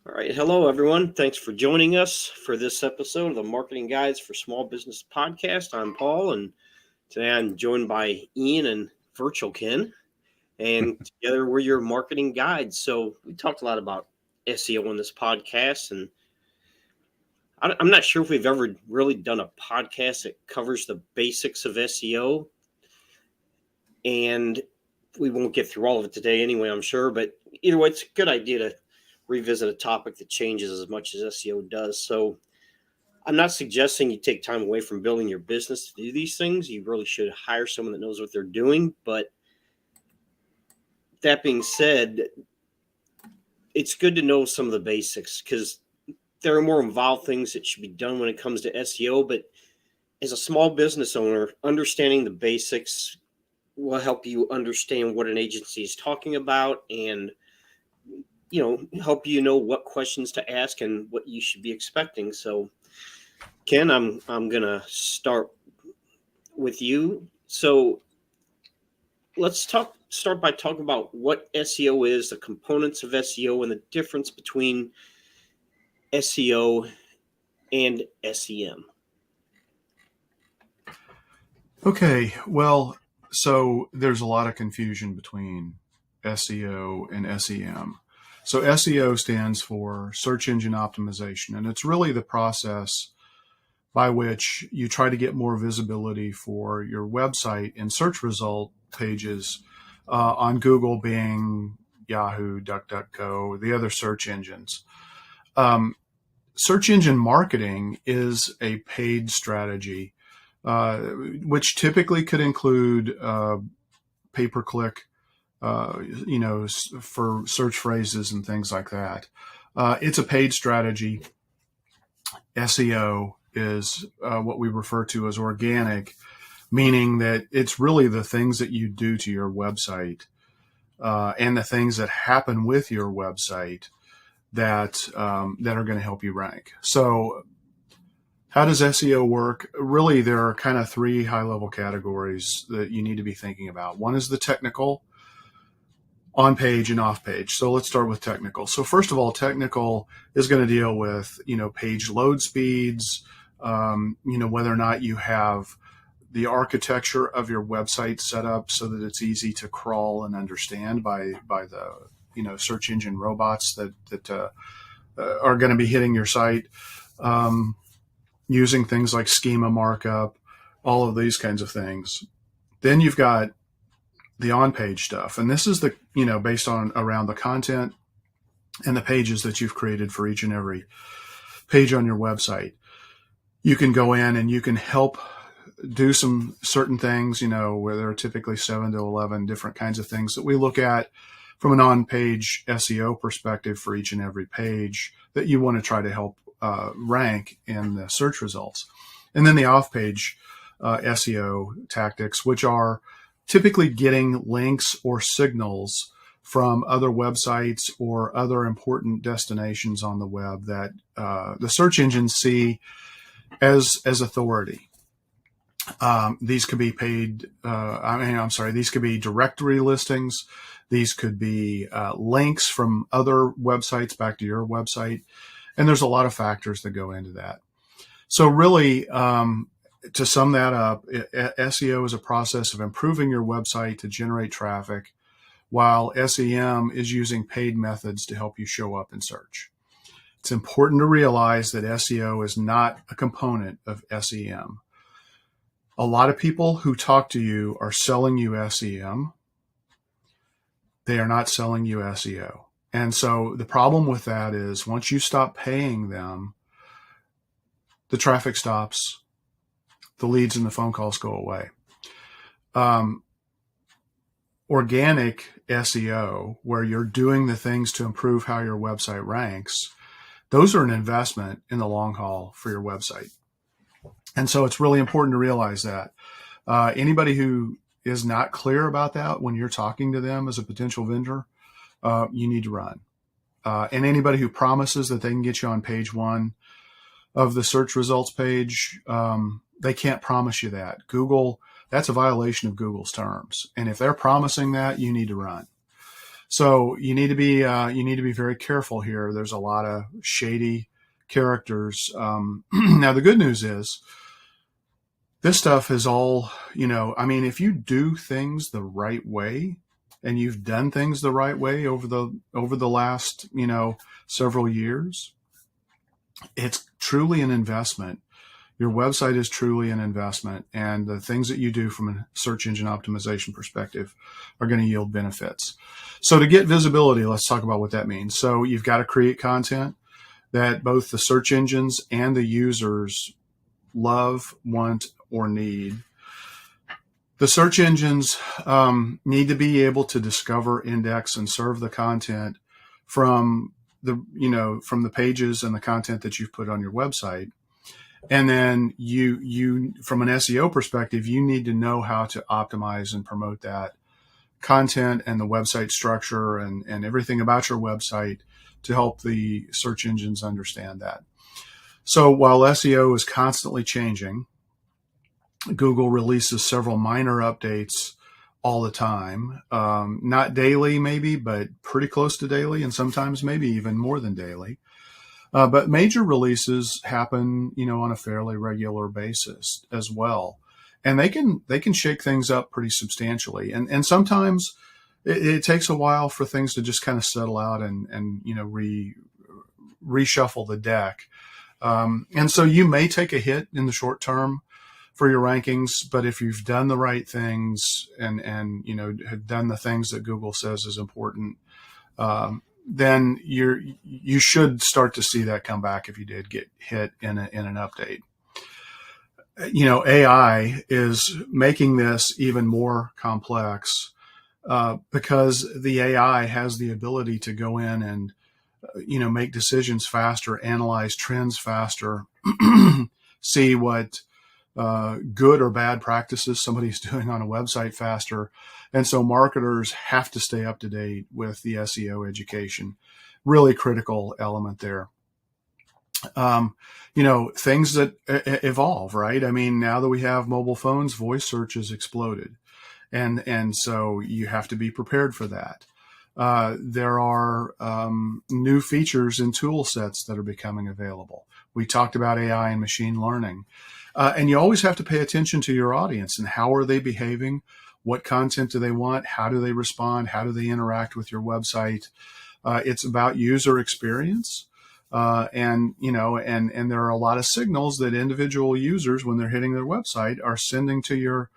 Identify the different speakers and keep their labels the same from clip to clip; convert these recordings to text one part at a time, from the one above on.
Speaker 1: All right. Hello, everyone. Thanks for joining us for this episode of the Marketing Guides for Small Business podcast. I'm Paul, and today I'm joined by Ian and Virtual Ken, and together we're your marketing guides. So we talked a lot about SEO on this podcast, and I'm not sure if we've ever really done a podcast that covers the basics of SEO, and we won't get through all of it today anyway, I'm sure, but either way, it's a good idea to revisit a topic that changes as much as SEO does. So I'm not suggesting you take time away from building your business to do these things. You really should hire someone that knows what they're doing. But that being said, it's good to know some of the basics because there are more involved things that should be done when it comes to SEO. But as a small business owner, understanding the basics will help you understand what an agency is talking about and help you know what questions to ask and what you should be expecting. So Ken, I'm gonna start with you. So let's start by talking about what SEO is, the components of SEO, and the difference between SEO and SEM.
Speaker 2: Okay, well, so there's a lot of confusion between SEO and SEM. So SEO stands for search engine optimization, and it's really the process by which you try to get more visibility for your website in search result pages on Google, Bing, Yahoo, DuckDuckGo, the other search engines. Search engine marketing is a paid strategy, which typically could include pay-per-click, for search phrases and things like that. It's a paid strategy. SEO is what we refer to as organic, meaning that it's really the things that you do to your website and the things that happen with your website that are going to help you rank. So how does SEO work? Really, there are kind of three high-level categories that you need to be thinking about. One is the technical, on-page and off-page. So let's start with technical. So first of all, technical is going to deal with, page load speeds, whether or not you have the architecture of your website set up so that it's easy to crawl and understand by the, search engine robots that are going to be hitting your site, using things like schema markup, all of these kinds of things. Then you've got the on-page stuff. And this is the, based on around the content and the pages that you've created for each and every page on your website. You can go in and you can help do some certain things, where there are typically 7 to 11 different kinds of things that we look at from an on-page SEO perspective for each and every page that you want to try to help rank in the search results. And then the off-page SEO tactics, which are typically getting links or signals from other websites or other important destinations on the web that the search engines see as authority. These could be paid, these could be directory listings. These could be links from other websites back to your website. And there's a lot of factors that go into that. So really, to sum that up, SEO is a process of improving your website to generate traffic, while SEM is using paid methods to help you show up in search. It's important to realize that SEO is not a component of SEM. A lot of people who talk to you are selling you SEM. They are not selling you SEO. And so the problem with that is once you stop paying them, the traffic stops, the leads and the phone calls go away. Organic SEO, where you're doing the things to improve how your website ranks, those are an investment in the long haul for your website. And so it's really important to realize that. Anybody who is not clear about that when you're talking to them as a potential vendor, you need to run. And anybody who promises that they can get you on page 1 of the search results page, they can't promise you that. Google, that's a violation of Google's terms. And if they're promising that, you need to run. So you need to be very careful here. There's a lot of shady characters. Now the good news is this stuff is all, I mean, if you do things the right way, and you've done things the right way over the last, several years, it's truly an investment. Your website is truly an investment, and the things that you do from a search engine optimization perspective are going to yield benefits. So to get visibility, let's talk about what that means. So you've got to create content that both the search engines and the users love, want, or need. The search engines need to be able to discover, index, and serve the content from from the pages and the content that you've put on your website. And then you from an SEO perspective, you need to know how to optimize and promote that content and the website structure and everything about your website to help the search engines understand that. So while SEO is constantly changing, Google releases several minor updates all the time. Not daily, maybe, but pretty close to daily, and sometimes maybe even more than daily. But major releases happen, on a fairly regular basis as well, and they can shake things up pretty substantially. And sometimes it takes a while for things to just kind of settle out and reshuffle the deck. And so you may take a hit in the short term for your rankings, but if you've done the right things and have done the things that Google says is important, then you should start to see that come back if you did get hit in an update. AI is making this even more complex because the AI has the ability to go in and make decisions faster, analyze trends faster, see what good or bad practices somebody's doing on a website faster. And so marketers have to stay up to date with the SEO education. Really critical element there. Things that evolve, right? I mean, now that we have mobile phones, voice search has exploded. And so you have to be prepared for that. There are new features and tool sets that are becoming available. We talked about AI and machine learning. And you always have to pay attention to your audience and how are they behaving? What content do they want? How do they respond? How do they interact with your website? It's about user experience. And there are a lot of signals that individual users, when they're hitting their website, are sending to your,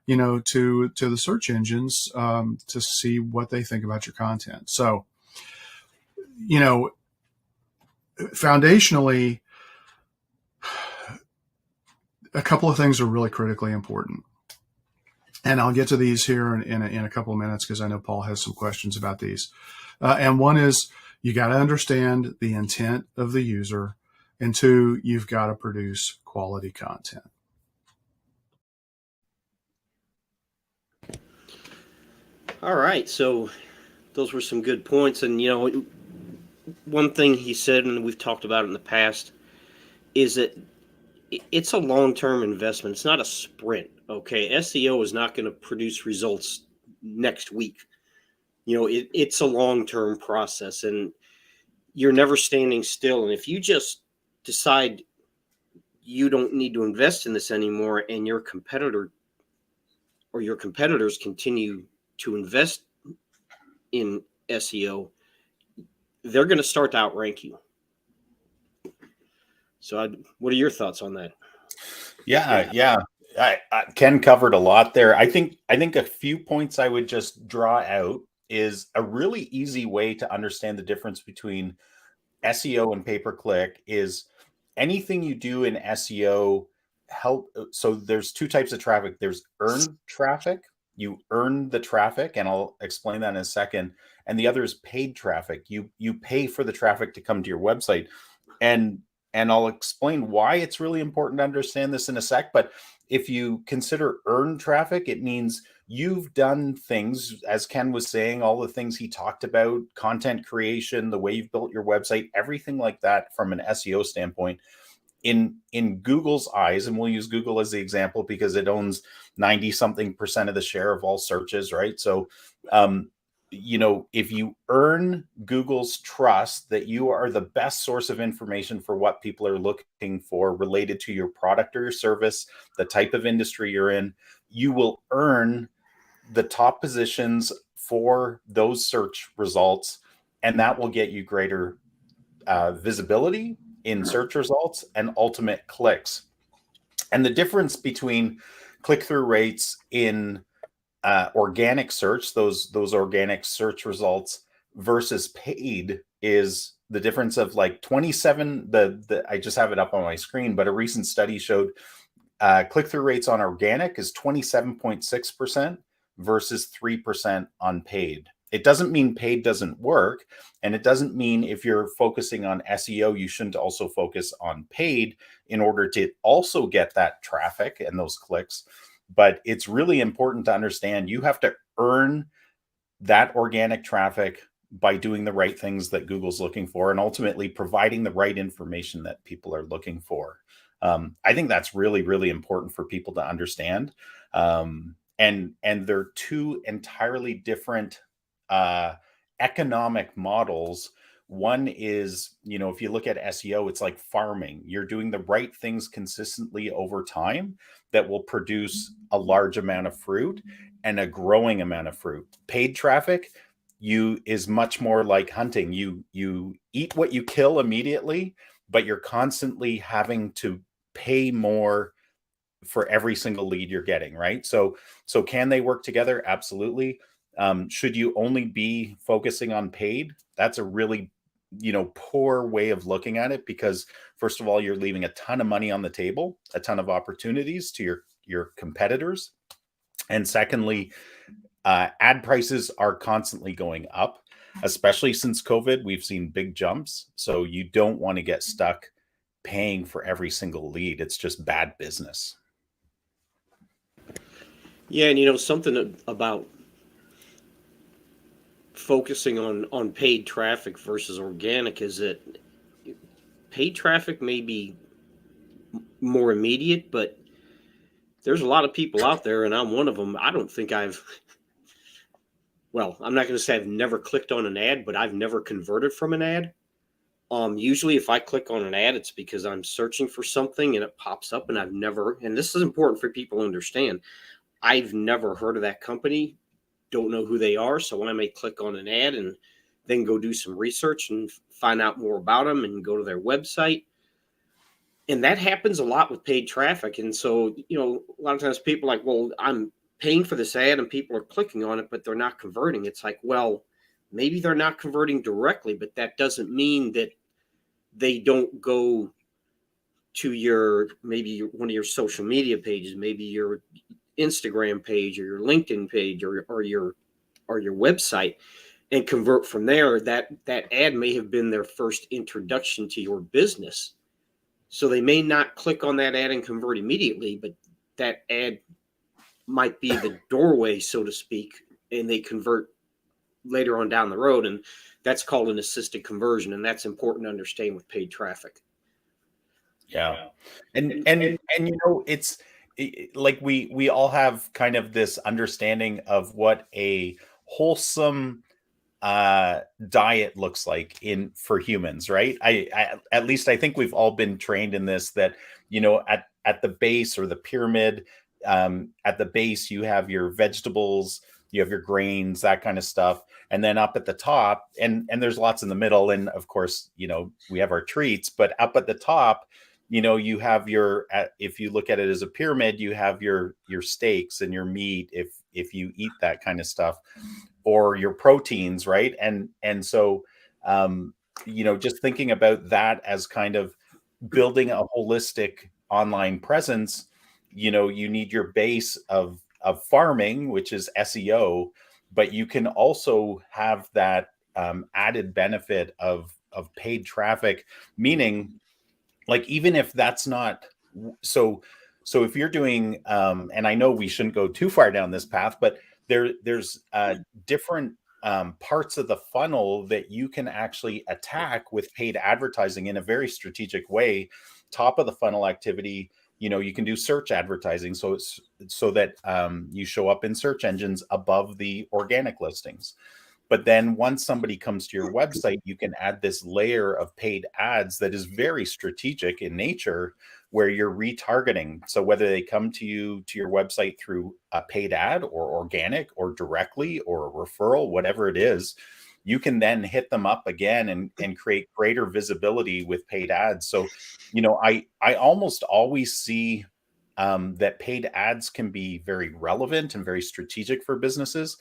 Speaker 2: to the search engines to see what they think about your content. So, foundationally, a couple of things are really critically important. And I'll get to these here in a couple of minutes because I know Paul has some questions about these. And one is you got to understand the intent of the user. And two, you've got to produce quality content.
Speaker 1: All right. So those were some good points. And, one thing he said, and we've talked about it in the past, is that it's a long-term investment. It's not a sprint. Okay. SEO is not going to produce results next week. It's a long-term process, and you're never standing still. And if you just decide you don't need to invest in this anymore, and your competitor or your competitors continue to invest in SEO, they're going to start to outrank you. So what are your thoughts on that?
Speaker 3: Yeah. Ken covered a lot there. I think a few points I would just draw out is a really easy way to understand the difference between SEO and pay-per-click is anything you do in SEO so there's two types of traffic. There's earned traffic. You earn the traffic, and I'll explain that in a second. And the other is paid traffic. You pay for the traffic to come to your website. And I'll explain why it's really important to understand this in a sec. But if you consider earned traffic, it means you've done things, as Ken was saying, all the things he talked about, content creation, the way you've built your website, everything like that from an SEO standpoint. In Google's eyes, and we'll use Google as the example because it owns 90-something% of the share of all searches, right? So if you earn Google's trust that you are the best source of information for what people are looking for related to your product or your service, the type of industry you're in, you will earn the top positions for those search results, and that will get you greater visibility in search results and ultimate clicks. And the difference between click-through rates in organic search, those organic search results versus paid, is the difference of like 27. I just have it up on my screen, but a recent study showed click-through rates on organic is 27.6% versus 3% on paid. It doesn't mean paid doesn't work, and it doesn't mean if you're focusing on SEO, you shouldn't also focus on paid in order to also get that traffic and those clicks. But it's really important to understand you have to earn that organic traffic by doing the right things that Google's looking for, and ultimately providing the right information that people are looking for. I think that's really, really important for people to understand. And they're two entirely different economic models. One is, if you look at SEO, it's like farming. You're doing the right things consistently over time that will produce a large amount of fruit and a growing amount of fruit. Paid traffic is much more like hunting. You eat what you kill immediately, but you're constantly having to pay more for every single lead you're getting, right? So can they work together? Absolutely. Should you only be focusing on paid? That's a really, poor way of looking at it, because first of all, you're leaving a ton of money on the table, a ton of opportunities to your competitors. And secondly, ad prices are constantly going up, especially since COVID. We've seen big jumps. So you don't want to get stuck paying for every single lead. It's just bad business.
Speaker 1: Yeah, and something about focusing on paid traffic versus organic is that paid traffic may be more immediate, but there's a lot of people out there, and I'm one of them. I don't think I'm not going to say I've never clicked on an ad, but I've never converted from an ad. Usually if I click on an ad, it's because I'm searching for something and it pops up, and and this is important for people to understand, I've never heard of that company, don't know who they are. So I may click on an ad and then go do some research and find out more about them and go to their website. And that happens a lot with paid traffic. And so, a lot of times people are like, well, I'm paying for this ad and people are clicking on it, but they're not converting. It's like, well, maybe they're not converting directly, but that doesn't mean that they don't go to maybe one of your social media pages, maybe your Instagram page or your LinkedIn page or your website, and convert from there. That ad may have been their first introduction to your business. So they may not click on that ad and convert immediately, but that ad might be the doorway, so to speak, and they convert later on down the road. And that's called an assisted conversion. And that's important to understand with paid traffic.
Speaker 3: Yeah. And it's like we all have kind of this understanding of what a wholesome diet looks like for humans, right? I at least I think we've all been trained in this, that at the base, or the pyramid, at the base you have your vegetables, you have your grains, that kind of stuff, and then up at the top, and there's lots in the middle, and of course we have our treats, but up at the top you have if you look at it as a pyramid, you have your steaks and your meat, if you eat that kind of stuff, or your proteins, right? And so just thinking about that as kind of building a holistic online presence, you need your base of farming, which is SEO, but you can also have that added benefit of paid traffic, meaning, like, even if that's not so if you're doing and I know we shouldn't go too far down this path, but there's different parts of the funnel that you can actually attack with paid advertising in a very strategic way. Top of the funnel activity, you can do search advertising, so that you show up in search engines above the organic listings. But then once somebody comes to your website, you can add this layer of paid ads that is very strategic in nature, where you're retargeting. So whether they come to you to your website through a paid ad or organic or directly or a referral, whatever it is, you can then hit them up again and create greater visibility with paid ads. So, I almost always see that paid ads can be very relevant and very strategic for businesses,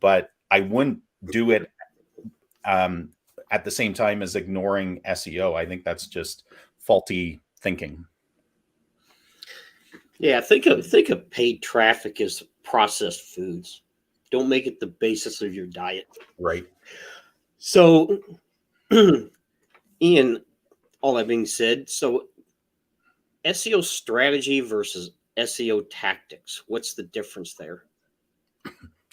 Speaker 3: but I wouldn't do it at the same time as ignoring SEO. I think that's just faulty thinking.
Speaker 1: Yeah, think of paid traffic as processed foods. Don't make it the basis of your diet.
Speaker 3: Right.
Speaker 1: So, Ian, all that being said, so SEO strategy versus SEO tactics. What's the difference there?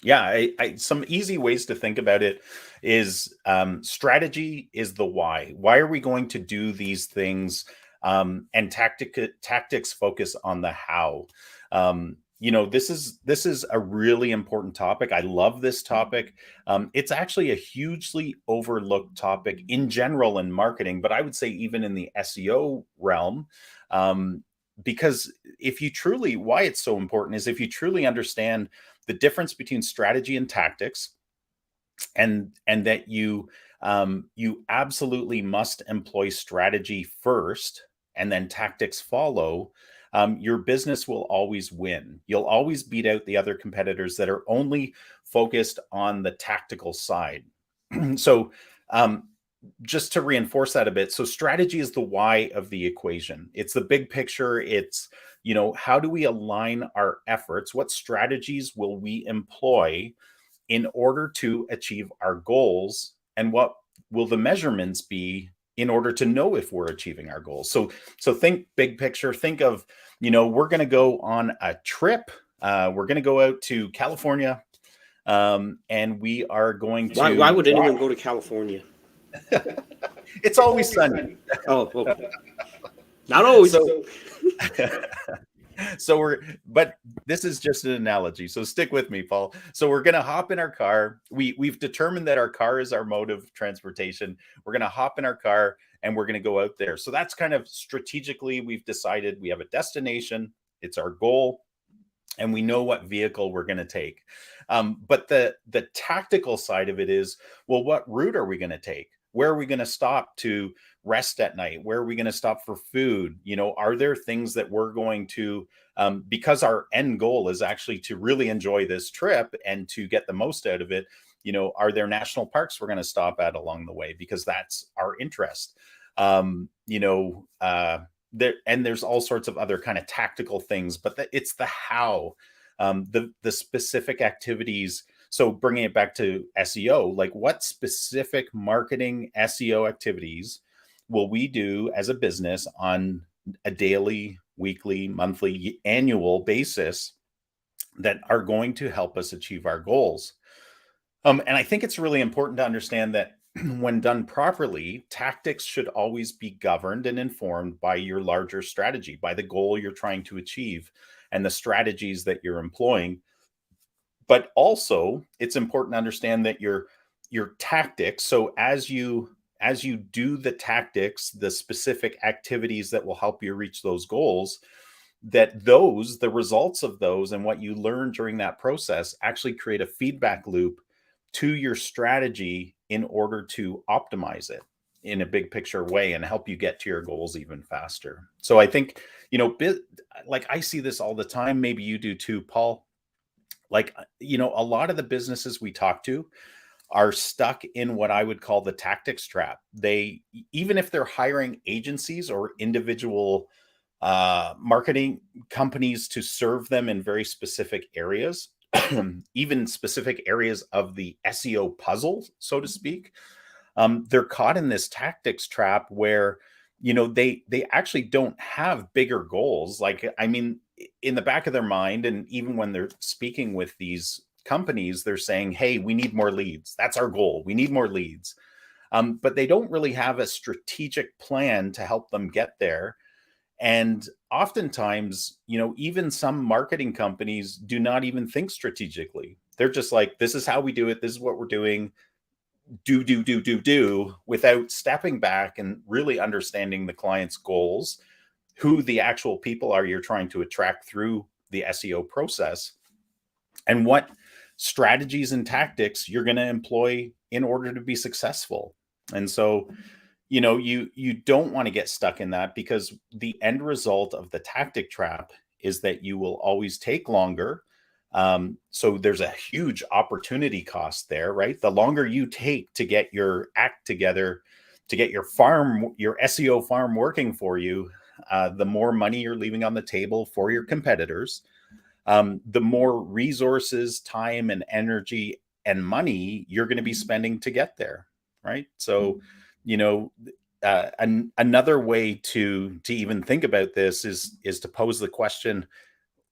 Speaker 3: Yeah, some easy ways to think about it is strategy is the why. Why are we going to do these things? And tactics focus on the how. This is a really important topic. I love this topic. It's actually a hugely overlooked topic in general in marketing, but I would say even in the SEO realm. Because why it's so important is if you truly understand the difference between strategy and tactics, and that you absolutely must employ strategy first and then tactics follow, your business will always win. You'll always beat out the other competitors that are only focused on the tactical side. So just to reinforce that a bit, so strategy is the why of the equation. It's the big picture. It's, how do we align our efforts? What strategies will we employ in order to achieve our goals? And what will the measurements be in order to know if we're achieving our goals? So think big picture. Think of, we're going to go on a trip. We're going to go out to California, and we are going to.
Speaker 1: Why would anyone go to California?
Speaker 3: It's always sunny.
Speaker 1: Oh, not always.
Speaker 3: But this is just an analogy. So stick with me, Paul. So we're going to hop in our car. We've determined that our car is our mode of transportation. We're going to hop in our car and we're going to go out there. So that's kind of strategically, we've decided we have a destination. It's our goal. And we know what vehicle we're going to take. But the tactical side of it is, well, what route are we going to take? Where are we going to stop to rest at night? Where are we going to stop for food? Are there things that we're going to, because our end goal is actually to really enjoy this trip and to get the most out of it, are there national parks we're going to stop at along the way? Because that's our interest. There's all sorts of other kind of tactical things, but it's the how, the specific activities. So bringing it back to SEO, like what specific marketing SEO activities will we do as a business on a daily, weekly, monthly, annual basis that are going to help us achieve our goals? And I think it's really important to understand that when done properly, tactics should always be governed and informed by your larger strategy, by the goal you're trying to achieve and the strategies that you're employing. But also, it's important to understand that your tactics, so as you do the tactics, the specific activities that will help you reach those goals, that the results of those and what you learn during that process actually create a feedback loop to your strategy in order to optimize it in a big picture way and help you get to your goals even faster. So I think, like I see this all the time. Maybe you do too, Paul. Like, a lot of the businesses we talk to are stuck in what I would call the tactics trap. Even if they're hiring agencies or individual marketing companies to serve them in very specific areas, even specific areas of the SEO puzzle, so to speak, they're caught in this tactics trap where, they actually don't have bigger goals. Like, I mean, in the back of their mind, and even when they're speaking with these companies, they're saying, hey, we need more leads. That's our goal. We need more leads. But they don't really have a strategic plan to help them get there. And oftentimes, even some marketing companies do not even think strategically. They're just like, this is how we do it. This is what we're doing. do without stepping back and really understanding the client's goals, who the actual people are you're trying to attract through the SEO process, and what strategies and tactics you're going to employ in order to be successful. And so, you don't want to get stuck in that, because the end result of the tactic trap is that you will always take longer. So there's a huge opportunity cost there, right? The longer you take to get your act together, to get your SEO farm working for you, the more money you're leaving on the table for your competitors, the more resources, time, and energy and money you're going to be spending to get there, right? So, another way to even think about this is to pose the question,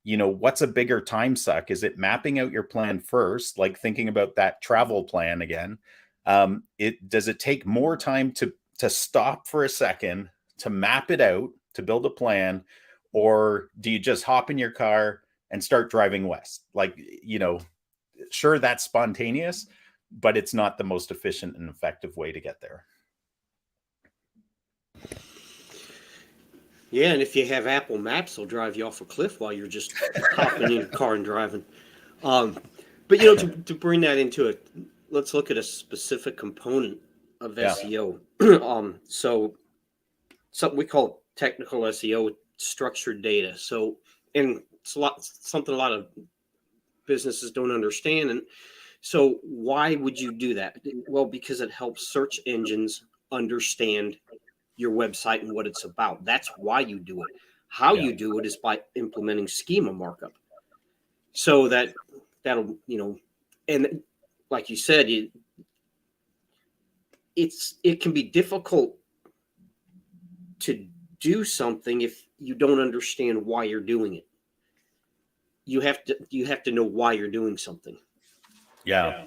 Speaker 3: what's a bigger time suck? Is it mapping out your plan first, like thinking about that travel plan again? Does it take more time to stop for a second, to map it out, to build a plan, or do you just hop in your car and start driving west? Like, sure, that's spontaneous, but it's not the most efficient and effective way to get there.
Speaker 1: Yeah, and if you have Apple Maps, they'll drive you off a cliff while you're just hopping in your car and driving. But to bring that into it, let's look at a specific component of SEO. So something we call technical SEO, structured data. So, and it's something a lot of businesses don't understand. And so why would you do that? Well, because it helps search engines understand your website and what it's about. That's why you do it. How you do it is by implementing schema markup. So that'll, and like you said, it can be difficult to do something if you don't understand why you're doing it. You have to know why you're doing something.
Speaker 3: Yeah.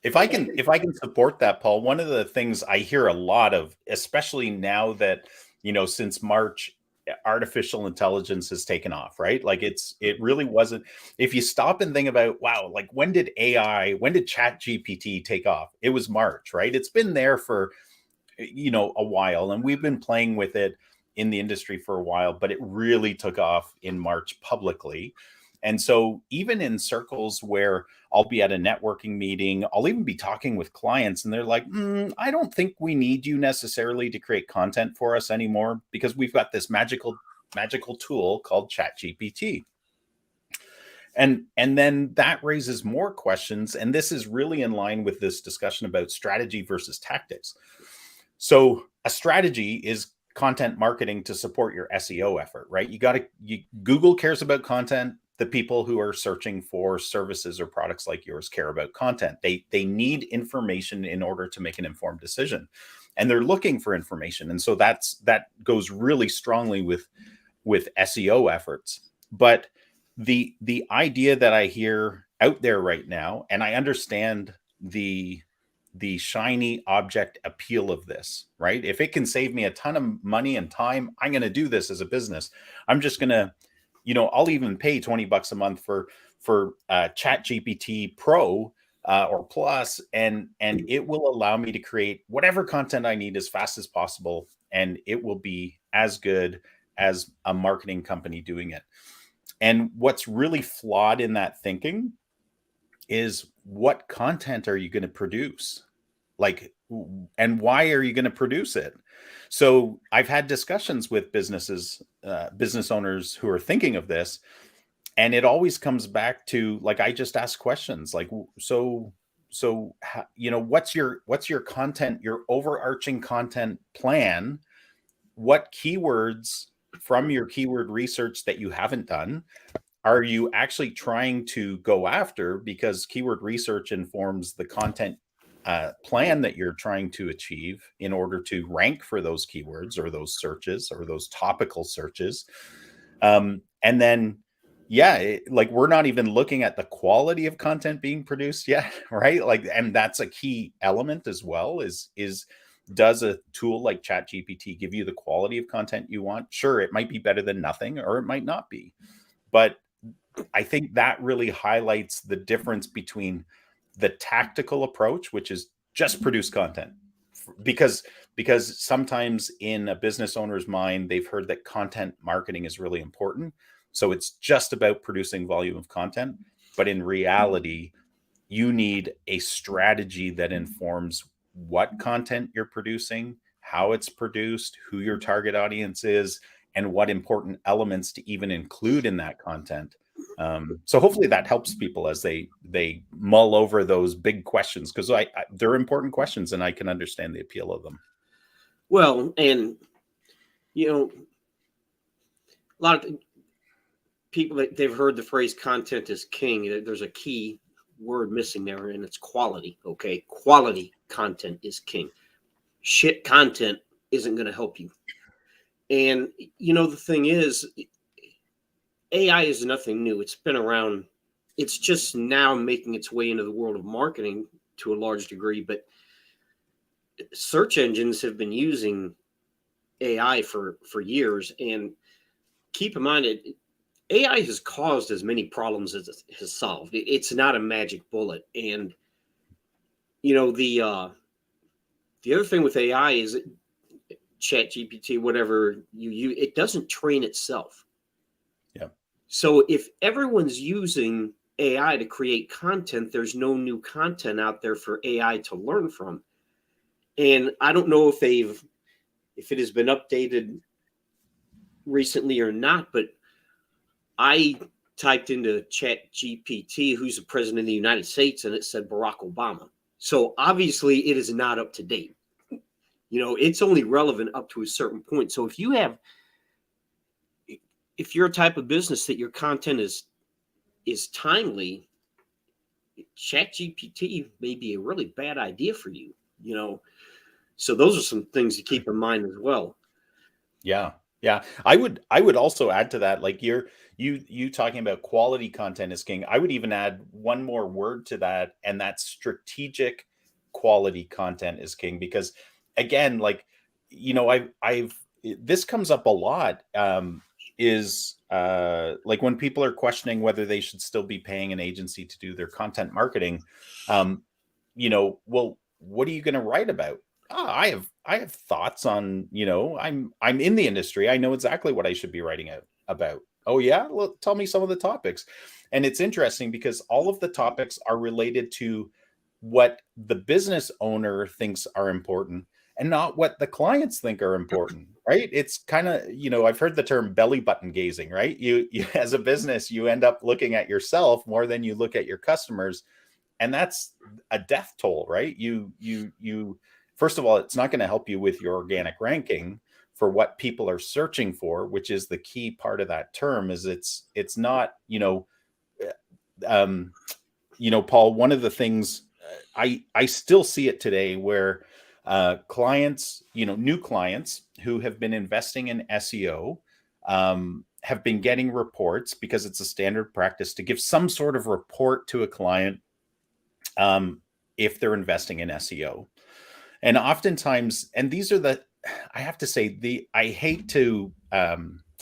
Speaker 3: If I can support that, Paul, one of the things I hear a lot of, especially now that, since March, artificial intelligence has taken off, right? Like it really wasn't, if you stop and think about, wow, like when did ChatGPT take off? It was March, right? It's been there for, a while, and we've been playing with it in the industry for a while, but it really took off in March publicly. And so even in circles where I'll be at a networking meeting, I'll even be talking with clients, and they're like, I don't think we need you necessarily to create content for us anymore, because we've got this magical tool called ChatGPT. And then that raises more questions. And this is really in line with this discussion about strategy versus tactics. So a strategy is content marketing to support your SEO effort, right? Google cares about content. The people who are searching for services or products like yours care about content. They need information in order to make an informed decision, and they're looking for information. And so that goes really strongly with SEO efforts. But the idea that I hear out there right now, and I understand the shiny object appeal of this, right? If it can save me a ton of money and time, I'm going to do this as a business. I'm just going to, I'll even pay $20 a month for ChatGPT Pro or Plus, and it will allow me to create whatever content I need as fast as possible, and it will be as good as a marketing company doing it. And what's really flawed in that thinking is, what content are you going to produce? And why are you going to produce it? So I've had discussions with business owners who are thinking of this, and it always comes back to, like, I just ask questions like, so what's your content, your overarching content plan? What keywords from your keyword research that you haven't done are you actually trying to go after? Because keyword research informs the content plan that you're trying to achieve in order to rank for those keywords or those searches or those topical searches. And then, we're not even looking at the quality of content being produced yet, right? Like, and that's a key element as well, is does a tool like ChatGPT give you the quality of content you want? Sure, it might be better than nothing, or it might not be. But I think that really highlights the difference between the tactical approach, which is just produce content, because sometimes in a business owner's mind, they've heard that content marketing is really important. So it's just about producing volume of content. But in reality, you need a strategy that informs what content you're producing, how it's produced, who your target audience is, and what important elements to even include in that content. So hopefully that helps people as they mull over those big questions, because they're important questions and I can understand the appeal of them.
Speaker 1: Well, and a lot of people, they've heard the phrase content is king. There's a key word missing there, and it's quality. Okay, quality content is king. Shit content isn't going to help you. And the thing is, AI is nothing new. It's been around. It's just now making its way into the world of marketing to a large degree. But search engines have been using AI for years. And keep in mind, AI has caused as many problems as it has solved. It's not a magic bullet. And the other thing with AI is Chat GPT, whatever you use, it doesn't train itself.
Speaker 3: Yeah.
Speaker 1: So if everyone's using AI to create content, there's no new content out there for AI to learn from. And I don't know if it has been updated recently or not, but I typed into Chat GPT, who's the president of the United States, and it said Barack Obama. So obviously it is not up to date. It's only relevant up to a certain point. So if you're a type of business that your content is timely, Chat GPT may be a really bad idea for you, So those are some things to keep in mind as well.
Speaker 3: Yeah. Yeah. I would also add to that, like you talking about quality content is king. I would even add one more word to that, and that's strategic quality content is king. Because again, like, I've this comes up a lot, is like when people are questioning whether they should still be paying an agency to do their content marketing. Well, what are you going to write about? I have thoughts on, I'm in the industry. I know exactly what I should be writing about. Oh yeah, well, tell me some of the topics. And it's interesting because all of the topics are related to what the business owner thinks are important and not what the clients think are important, right? It's kind of, I've heard the term belly button gazing, right? You as a business, you end up looking at yourself more than you look at your customers. And that's a death toll, right? You first of all, it's not going to help you with your organic ranking for what people are searching for, which is the key part of that term. Is it's not, Paul, one of the things I still see it today where clients, new clients who have been investing in SEO, have been getting reports, because it's a standard practice to give some sort of report to a client if they're investing in SEO. And oftentimes, and these are I have to say, I hate to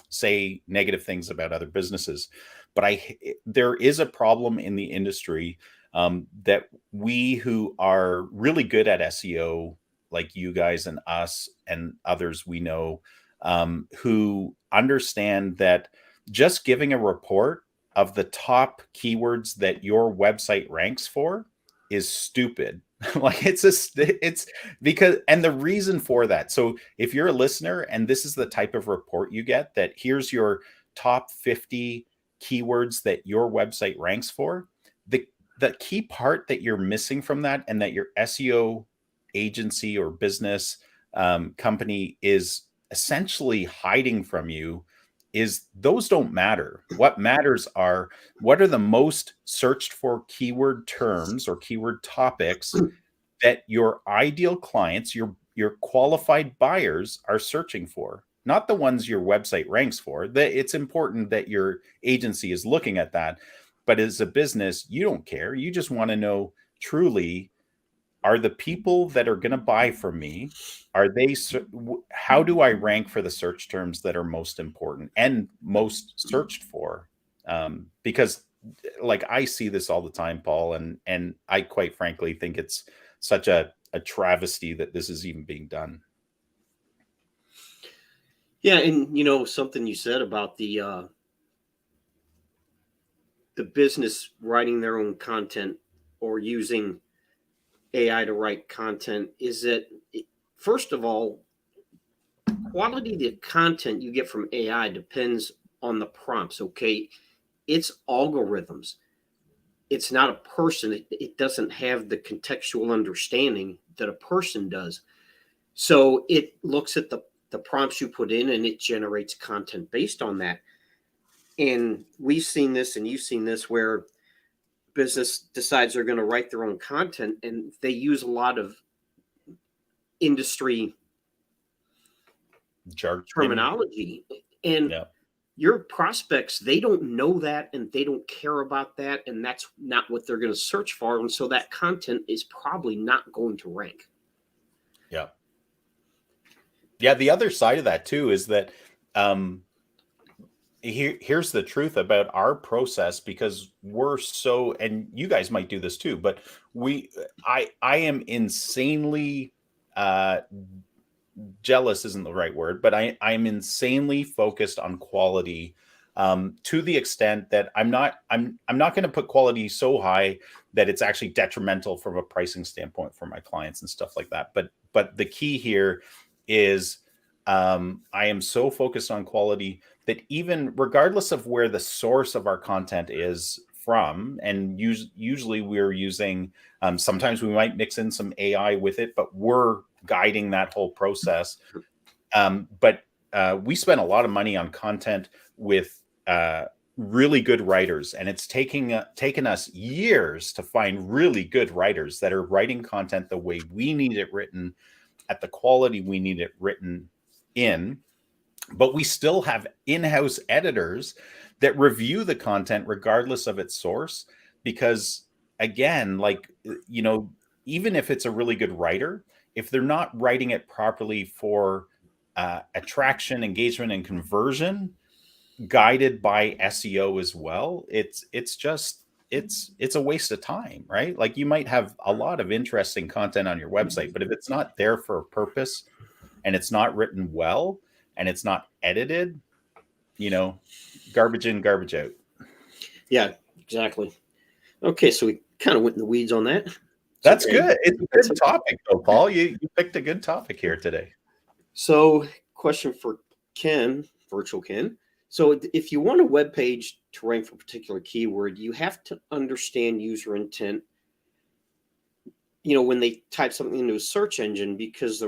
Speaker 3: say negative things about other businesses, but there is a problem in the industry that we who are really good at SEO, like you guys and us and others we know, who understand that just giving a report of the top keywords that your website ranks for is stupid. Like it's because, and the reason for that. So if you're a listener and this is the type of report you get, that here's your top 50 keywords that your website ranks for, the key part that you're missing from that, and that your SEO agency or business company is essentially hiding from you, is those don't matter. What matters are, what are the most searched for keyword terms or keyword topics that your ideal clients, your qualified buyers are searching for, not the ones your website ranks for. It's important that your agency is looking at that. But as a business, you don't care. You just want to know truly, are the people that are going to buy from me, how do I rank for the search terms that are most important and most searched for? Because like I see this all the time, Paul, and I quite frankly think it's such a a travesty that this is even being done.
Speaker 1: Yeah, and something you said about the business writing their own content or using AI to write content is that, first of all, quality of the content you get from AI depends on the prompts. Okay, it's algorithms. It's not a person. It doesn't have the contextual understanding that a person does. So it looks at the prompts you put in and it generates content based on that. And we've seen this and you've seen this where business decides they're going to write their own content and they use a lot of industry
Speaker 3: Jargon.
Speaker 1: terminology. And
Speaker 3: Yeah.
Speaker 1: your prospects, they don't know that and they don't care about that. And that's not what they're going to search for. And so that content is probably not going to rank.
Speaker 3: Yeah. Yeah. The other side of that too is that here's the truth about our process, because we're so, and you guys might do this too, but I am insanely jealous isn't the right word, but I'm insanely focused on quality, to the extent that I'm not going to put quality so high that it's actually detrimental from a pricing standpoint for my clients and stuff like that. But the key here is I am so focused on quality that even regardless of where the source of our content is from, and usually we're using, sometimes we might mix in some AI with it, but we're guiding that whole process. But we spend a lot of money on content with really good writers, and it's taken us years to find really good writers that are writing content the way we need it written, at the quality we need it written in. But we still have in-house editors that review the content regardless of its source, because again, like, even if it's a really good writer, if they're not writing it properly for attraction, engagement, and conversion, guided by SEO as well, it's a waste of time, right? Like, you might have a lot of interesting content on your website, but if it's not there for a purpose and it's not written well and it's not edited, garbage in, garbage out.
Speaker 1: Yeah, exactly. Okay, so we kind of went in the weeds on that.
Speaker 3: That's good. It's a good topic, though, Paul. You picked a good topic here today.
Speaker 1: So, question for Ken, Virtual Ken. So, if you want a web page to rank for a particular keyword, you have to understand user intent. When they type something into a search engine, because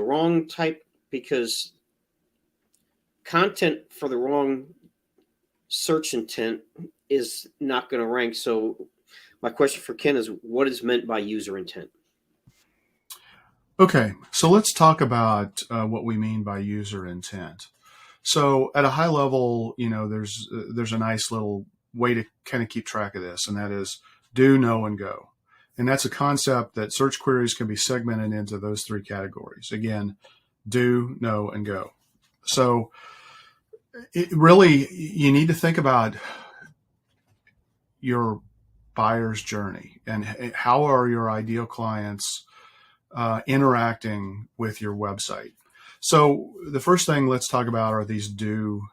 Speaker 1: content for the wrong search intent is not going to rank. So, my question for Ken is, what is meant by user intent?
Speaker 2: Okay, so let's talk about what we mean by user intent. So at a high level, there's a nice little way to kind of keep track of this, and that is do, know, and go. And that's a concept that search queries can be segmented into those three categories. Again, do, know, and go. So you need to think about your buyer's journey and how are your ideal clients interacting with your website. So the first thing let's talk about are these do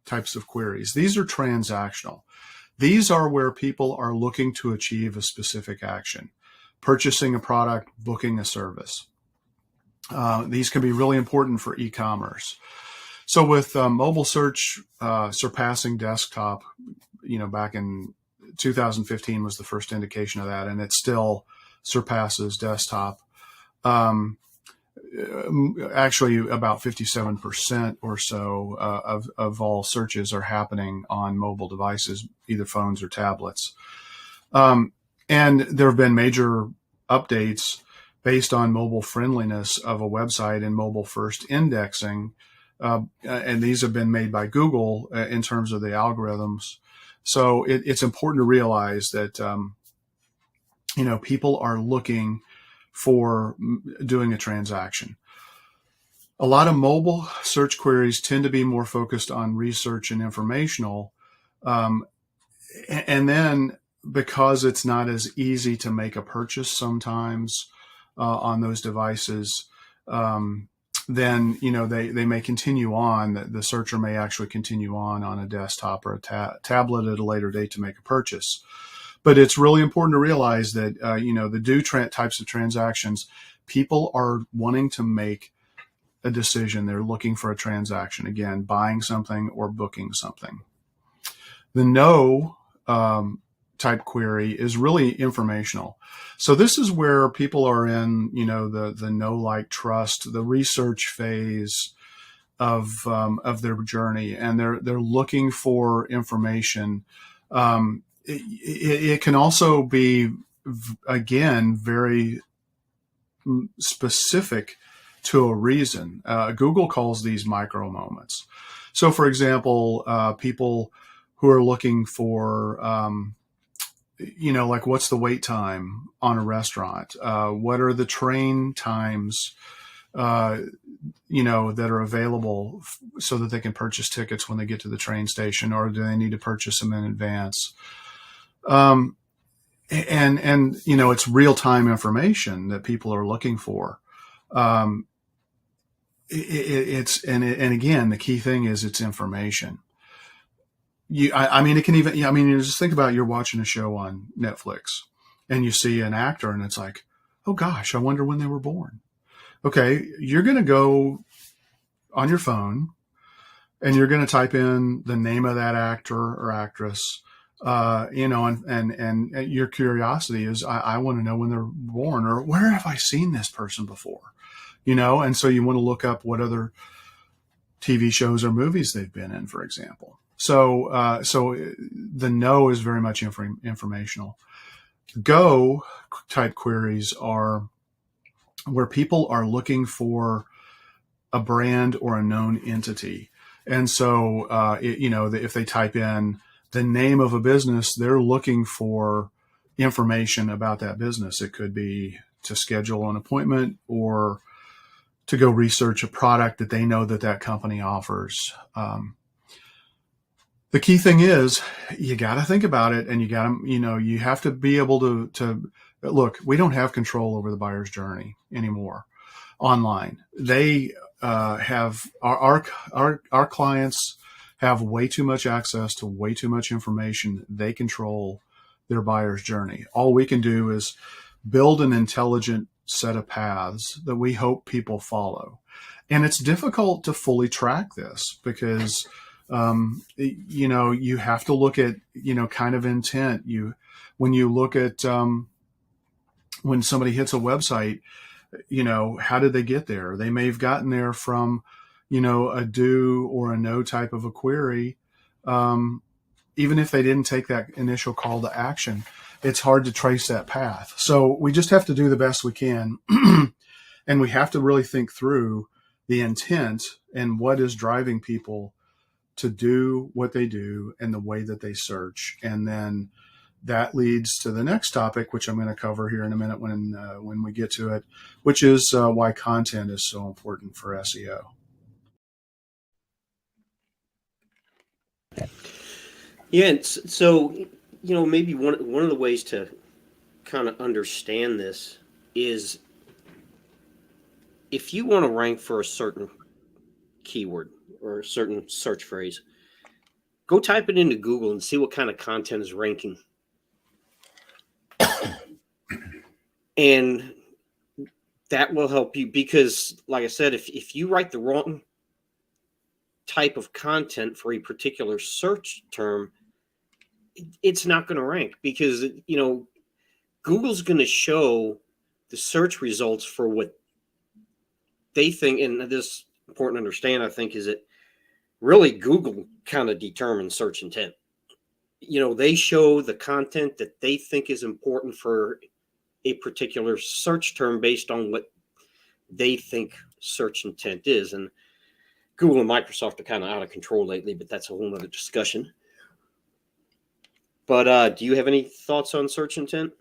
Speaker 2: types of queries. These are transactional. These are where people are looking to achieve a specific action, purchasing a product, booking a service. These can be really important for e-commerce. So with mobile search surpassing desktop, back in 2015 was the first indication of that, and it still surpasses desktop. Actually, about 57% or so of all searches are happening on mobile devices, either phones or tablets. And there have been major updates based on mobile friendliness of a website and mobile first indexing. And these have been made by Google in terms of the algorithms. So it's important to realize that, people are looking for doing a transaction. A lot of mobile search queries tend to be more focused on research and informational. And then because it's not as easy to make a purchase sometimes, on those devices, then they may continue on. The searcher may actually continue on a desktop or a tablet at a later date to make a purchase. But it's really important to realize that the types of transactions, people are wanting to make a decision. They're looking for a transaction, again, buying something or booking something. The no type query is really informational. So this is where people are in, the know, like, trust, the research phase of their journey, and they're looking for information. It can also be, again, very specific to a reason. Google calls these micro moments. So, for example, people who are looking for, like, what's the wait time on a restaurant? What are the train times, that are available so that they can purchase tickets when they get to the train station, or do they need to purchase them in advance? And it's real-time information that people are looking for. It's again, the key thing is it's information. It can even, you just think about, you're watching a show on Netflix and you see an actor and it's like, oh gosh, I wonder when they were born. Okay, you're going to go on your phone and you're going to type in the name of that actor or actress, and your curiosity is, I want to know when they're born, or where have I seen this person before, and so you want to look up what other TV shows or movies they've been in, for example. So the no is very much informational. Go type queries are where people are looking for a brand or a known entity. And so, if they type in the name of a business, they're looking for information about that business. It could be to schedule an appointment or to go research a product that they know that company offers. The key thing is, you got to think about it, and you have to be able to look. We don't have control over the buyer's journey anymore online. They have our clients have way too much access to way too much information. They control their buyer's journey. All we can do is build an intelligent set of paths that we hope people follow. And it's difficult to fully track this because, you have to look at, kind of intent. When you look at, when somebody hits a website, how did they get there? They may have gotten there from, a do or a no type of a query. Even if they didn't take that initial call to action, it's hard to trace that path. So we just have to do the best we can. And we have to really think through the intent and what is driving people to do what they do and the way that they search. And then that leads to the next topic, which I'm going to cover here in a minute when we get to it, which is why content is so important for SEO.
Speaker 1: Yeah, and so maybe one of the ways to kind of understand this is, if you want to rank for a certain keyword or a certain search phrase, go type it into Google and see what kind of content is ranking. And that will help you, because, like I said, if you write the wrong type of content for a particular search term, it's not going to rank, because, Google's going to show the search results for what they think. And this is important to understand, I think, is that really Google kind of determines search intent. They show the content that they think is important for a particular search term based on what they think search intent is. And Google and Microsoft are kind of out of control lately, but that's a whole nother discussion. But do you have any thoughts on search intent?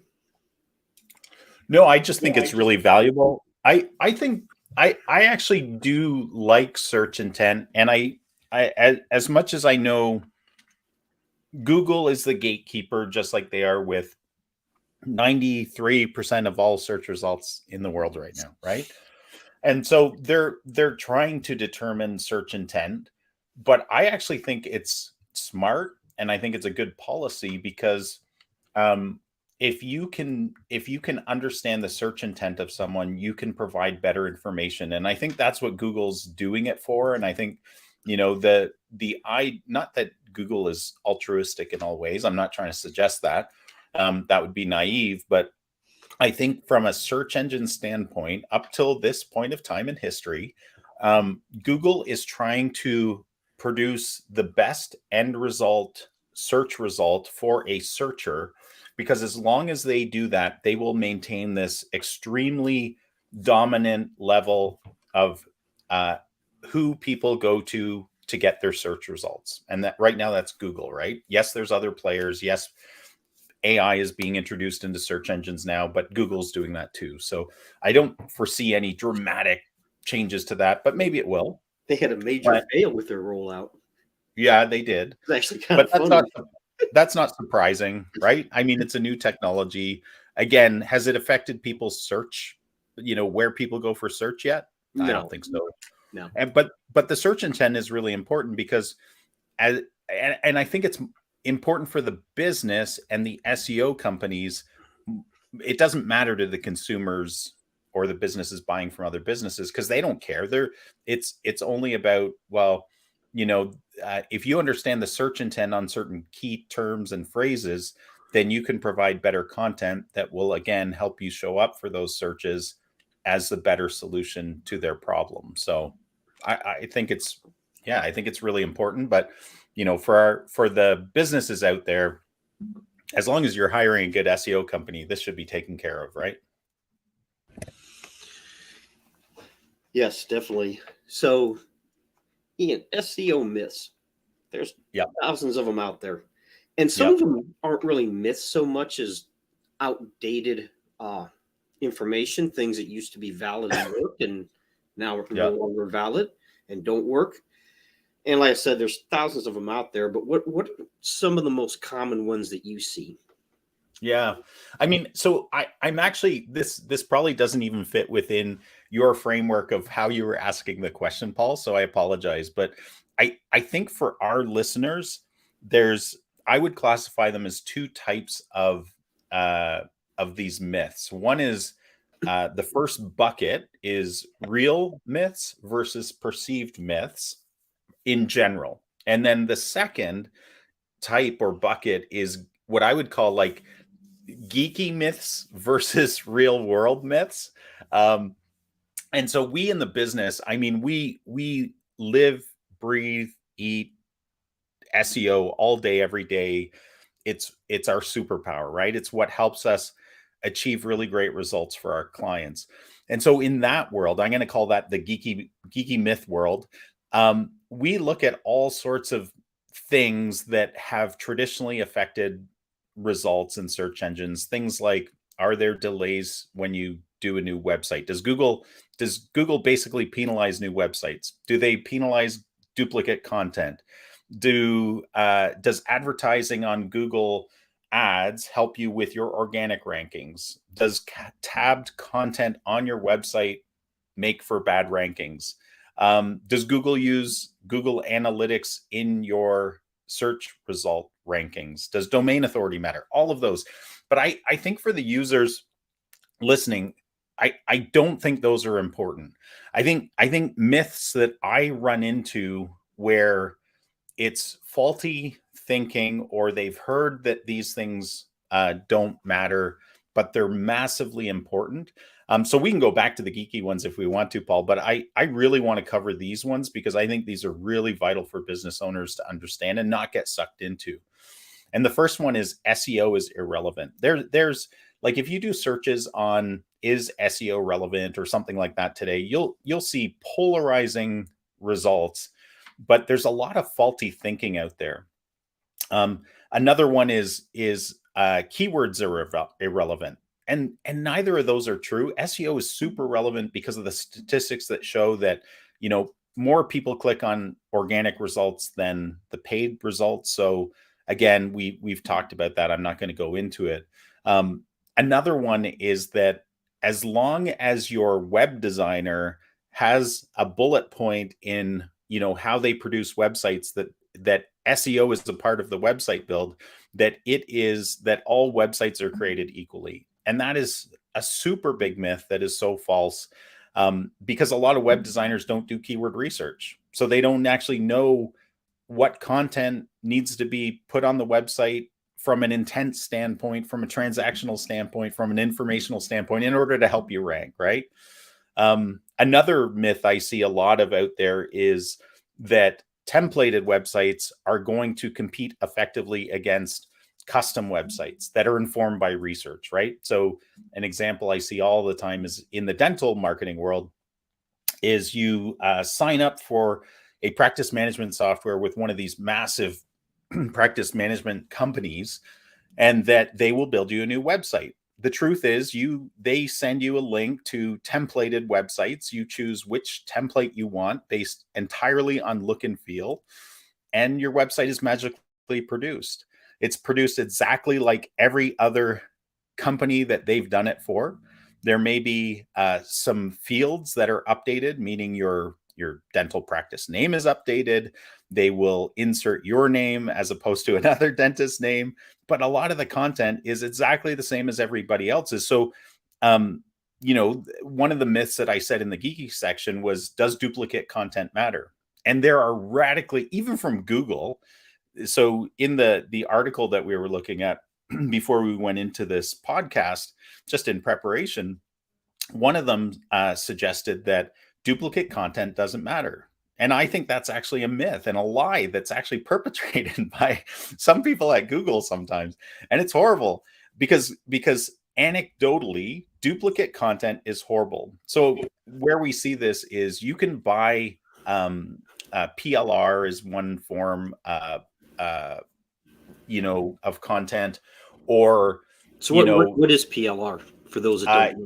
Speaker 3: No, I just think it's really valuable. I think I actually do like search intent, and I as much as I know, Google is the gatekeeper, just like they are with 93% of all search results in the world right now, right? And so they're trying to determine search intent, but I actually think it's smart and I think it's a good policy because um, if you can understand the search intent of someone, you can provide better information, and I think that's what Google's doing it for. And I think the not that Google is altruistic in all ways. I'm not trying to suggest that. That would be naive, but I think from a search engine standpoint, up till this point of time in history, Google is trying to produce the best end result, search result for a searcher, because as long as they do that, they will maintain this extremely dominant level of uh, who people go to get their search results. And that right now, that's Google, right? Yes, there's other players. Yes, AI is being introduced into search engines now, but Google's doing that too. So I don't foresee any dramatic changes to that, but maybe it will.
Speaker 1: They had a major
Speaker 3: But
Speaker 1: fail with their rollout.
Speaker 3: yeah, they did.
Speaker 1: It's actually kind
Speaker 3: But
Speaker 1: of funny.
Speaker 3: that's not surprising, right? I mean, it's a new technology. Again, has it affected people's search, where people go for search yet? I
Speaker 1: No,
Speaker 3: don't think so.
Speaker 1: no.
Speaker 3: And but the search intent is really important because and I think it's important for the business and the SEO companies. It doesn't matter to the consumers or the businesses buying from other businesses because they don't care. It's only about, well, if you understand the search intent on certain key terms and phrases, then you can provide better content that will again help you show up for those searches as the better solution to their problem. So I think I think it's really important. But for the businesses out there, as long as you're hiring a good SEO company, this should be taken care of, right?
Speaker 1: Yes, definitely. So, Ian, SEO myths. There's thousands of them out there. And some of them aren't really myths so much as outdated information, things that used to be valid and worked and now are no longer valid and don't work. And like I said, there's thousands of them out there, but what are some of the most common ones that you see?
Speaker 3: Yeah. I mean, so I'm actually, this probably doesn't even fit within your framework of how you were asking the question, Paul. So I apologize. But I think for our listeners, I would classify them as two types of these myths. One is the first bucket is real myths versus perceived myths in general. And then the second type or bucket is what I would call like geeky myths versus real world myths. And so we in the business, I mean, we live, breathe, eat SEO all day, every day. It's our superpower, right? It's what helps us achieve really great results for our clients. And so in that world, I'm going to call that the geeky myth world. We look at all sorts of things that have traditionally affected results in search engines. Things like, are there delays when you do a new website? Does Google basically penalize new websites? Do they penalize duplicate content? Does advertising on Google ads help you with your organic rankings? Does tabbed content on your website make for bad rankings? Does Google use Google Analytics in your search result rankings? Does domain authority matter? All of those. But I think for the users listening, I don't think those are important. I think myths that I run into where it's faulty thinking or they've heard that these things don't matter, but they're massively important. So we can go back to the geeky ones if we want to, Paul, but I really want to cover these ones because I think these are really vital for business owners to understand and not get sucked into. And the first one is SEO is irrelevant. There's like, if you do searches on is SEO relevant or something like that today, you'll see polarizing results, but there's a lot of faulty thinking out there. Another one is keywords are irrelevant. And neither of those are true. SEO is super relevant because of the statistics that show that, more people click on organic results than the paid results. So again, we've talked about that. I'm not going to go into it. Another one is that as long as your web designer has a bullet point in, how they produce websites, that SEO is a part of the website build, that all websites are created equally. And that is a super big myth that is so false, because a lot of web designers don't do keyword research. So they don't actually know what content needs to be put on the website from an intent standpoint, from a transactional standpoint, from an informational standpoint, in order to help you rank, right? Another myth I see a lot of out there is that templated websites are going to compete effectively against custom websites that are informed by research, right? So an example I see all the time is in the dental marketing world is you sign up for a practice management software with one of these massive practice management companies, and that they will build you a new website. The truth is, they send you a link to templated websites. You choose which template you want based entirely on look and feel, and your website is magically produced. It's produced exactly like every other company that they've done it for. There may be some fields that are updated, meaning your dental practice name is updated. They will insert your name as opposed to another dentist's name, but a lot of the content is exactly the same as everybody else's. So, one of the myths that I said in the geeky section was, does duplicate content matter? And there are radically, even from Google. So in the article that we were looking at before we went into this podcast, just in preparation, one of them suggested that duplicate content doesn't matter. And I think that's actually a myth and a lie that's actually perpetrated by some people at Google sometimes. And it's horrible because anecdotally, duplicate content is horrible. So where we see this is you can buy PLR is one form of content, or
Speaker 1: So what is PLR for those that don't know?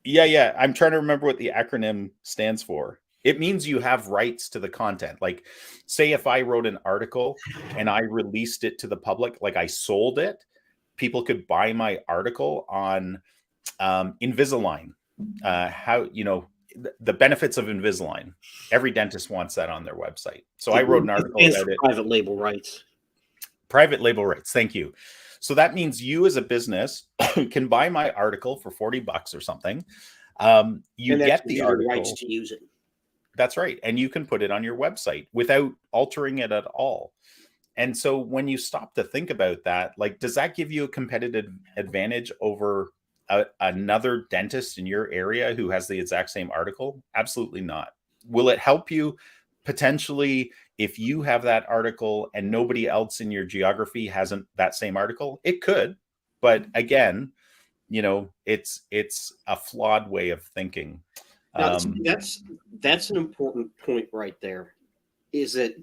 Speaker 3: Yeah. I'm trying to remember what the acronym stands for. It means you have rights to the content. Like, say if I wrote an article and I released it to the public, like I sold it, people could buy my article on Invisalign. The benefits of Invisalign. Every dentist wants that on their website. So I wrote an article about it.
Speaker 1: Private label rights.
Speaker 3: Private label rights. Thank you. So that means you as a business can buy my article for $40 or something. You get the article.
Speaker 1: Rights to use it.
Speaker 3: That's right. And you can put it on your website without altering it at all. And so when you stop to think about that, like, does that give you a competitive advantage over another dentist in your area who has the exact same article? Absolutely not. Will it help you potentially if you have that article and nobody else in your geography hasn't that same article? It could, but again, it's a flawed way of thinking.
Speaker 1: Now, that's an important point right there, is that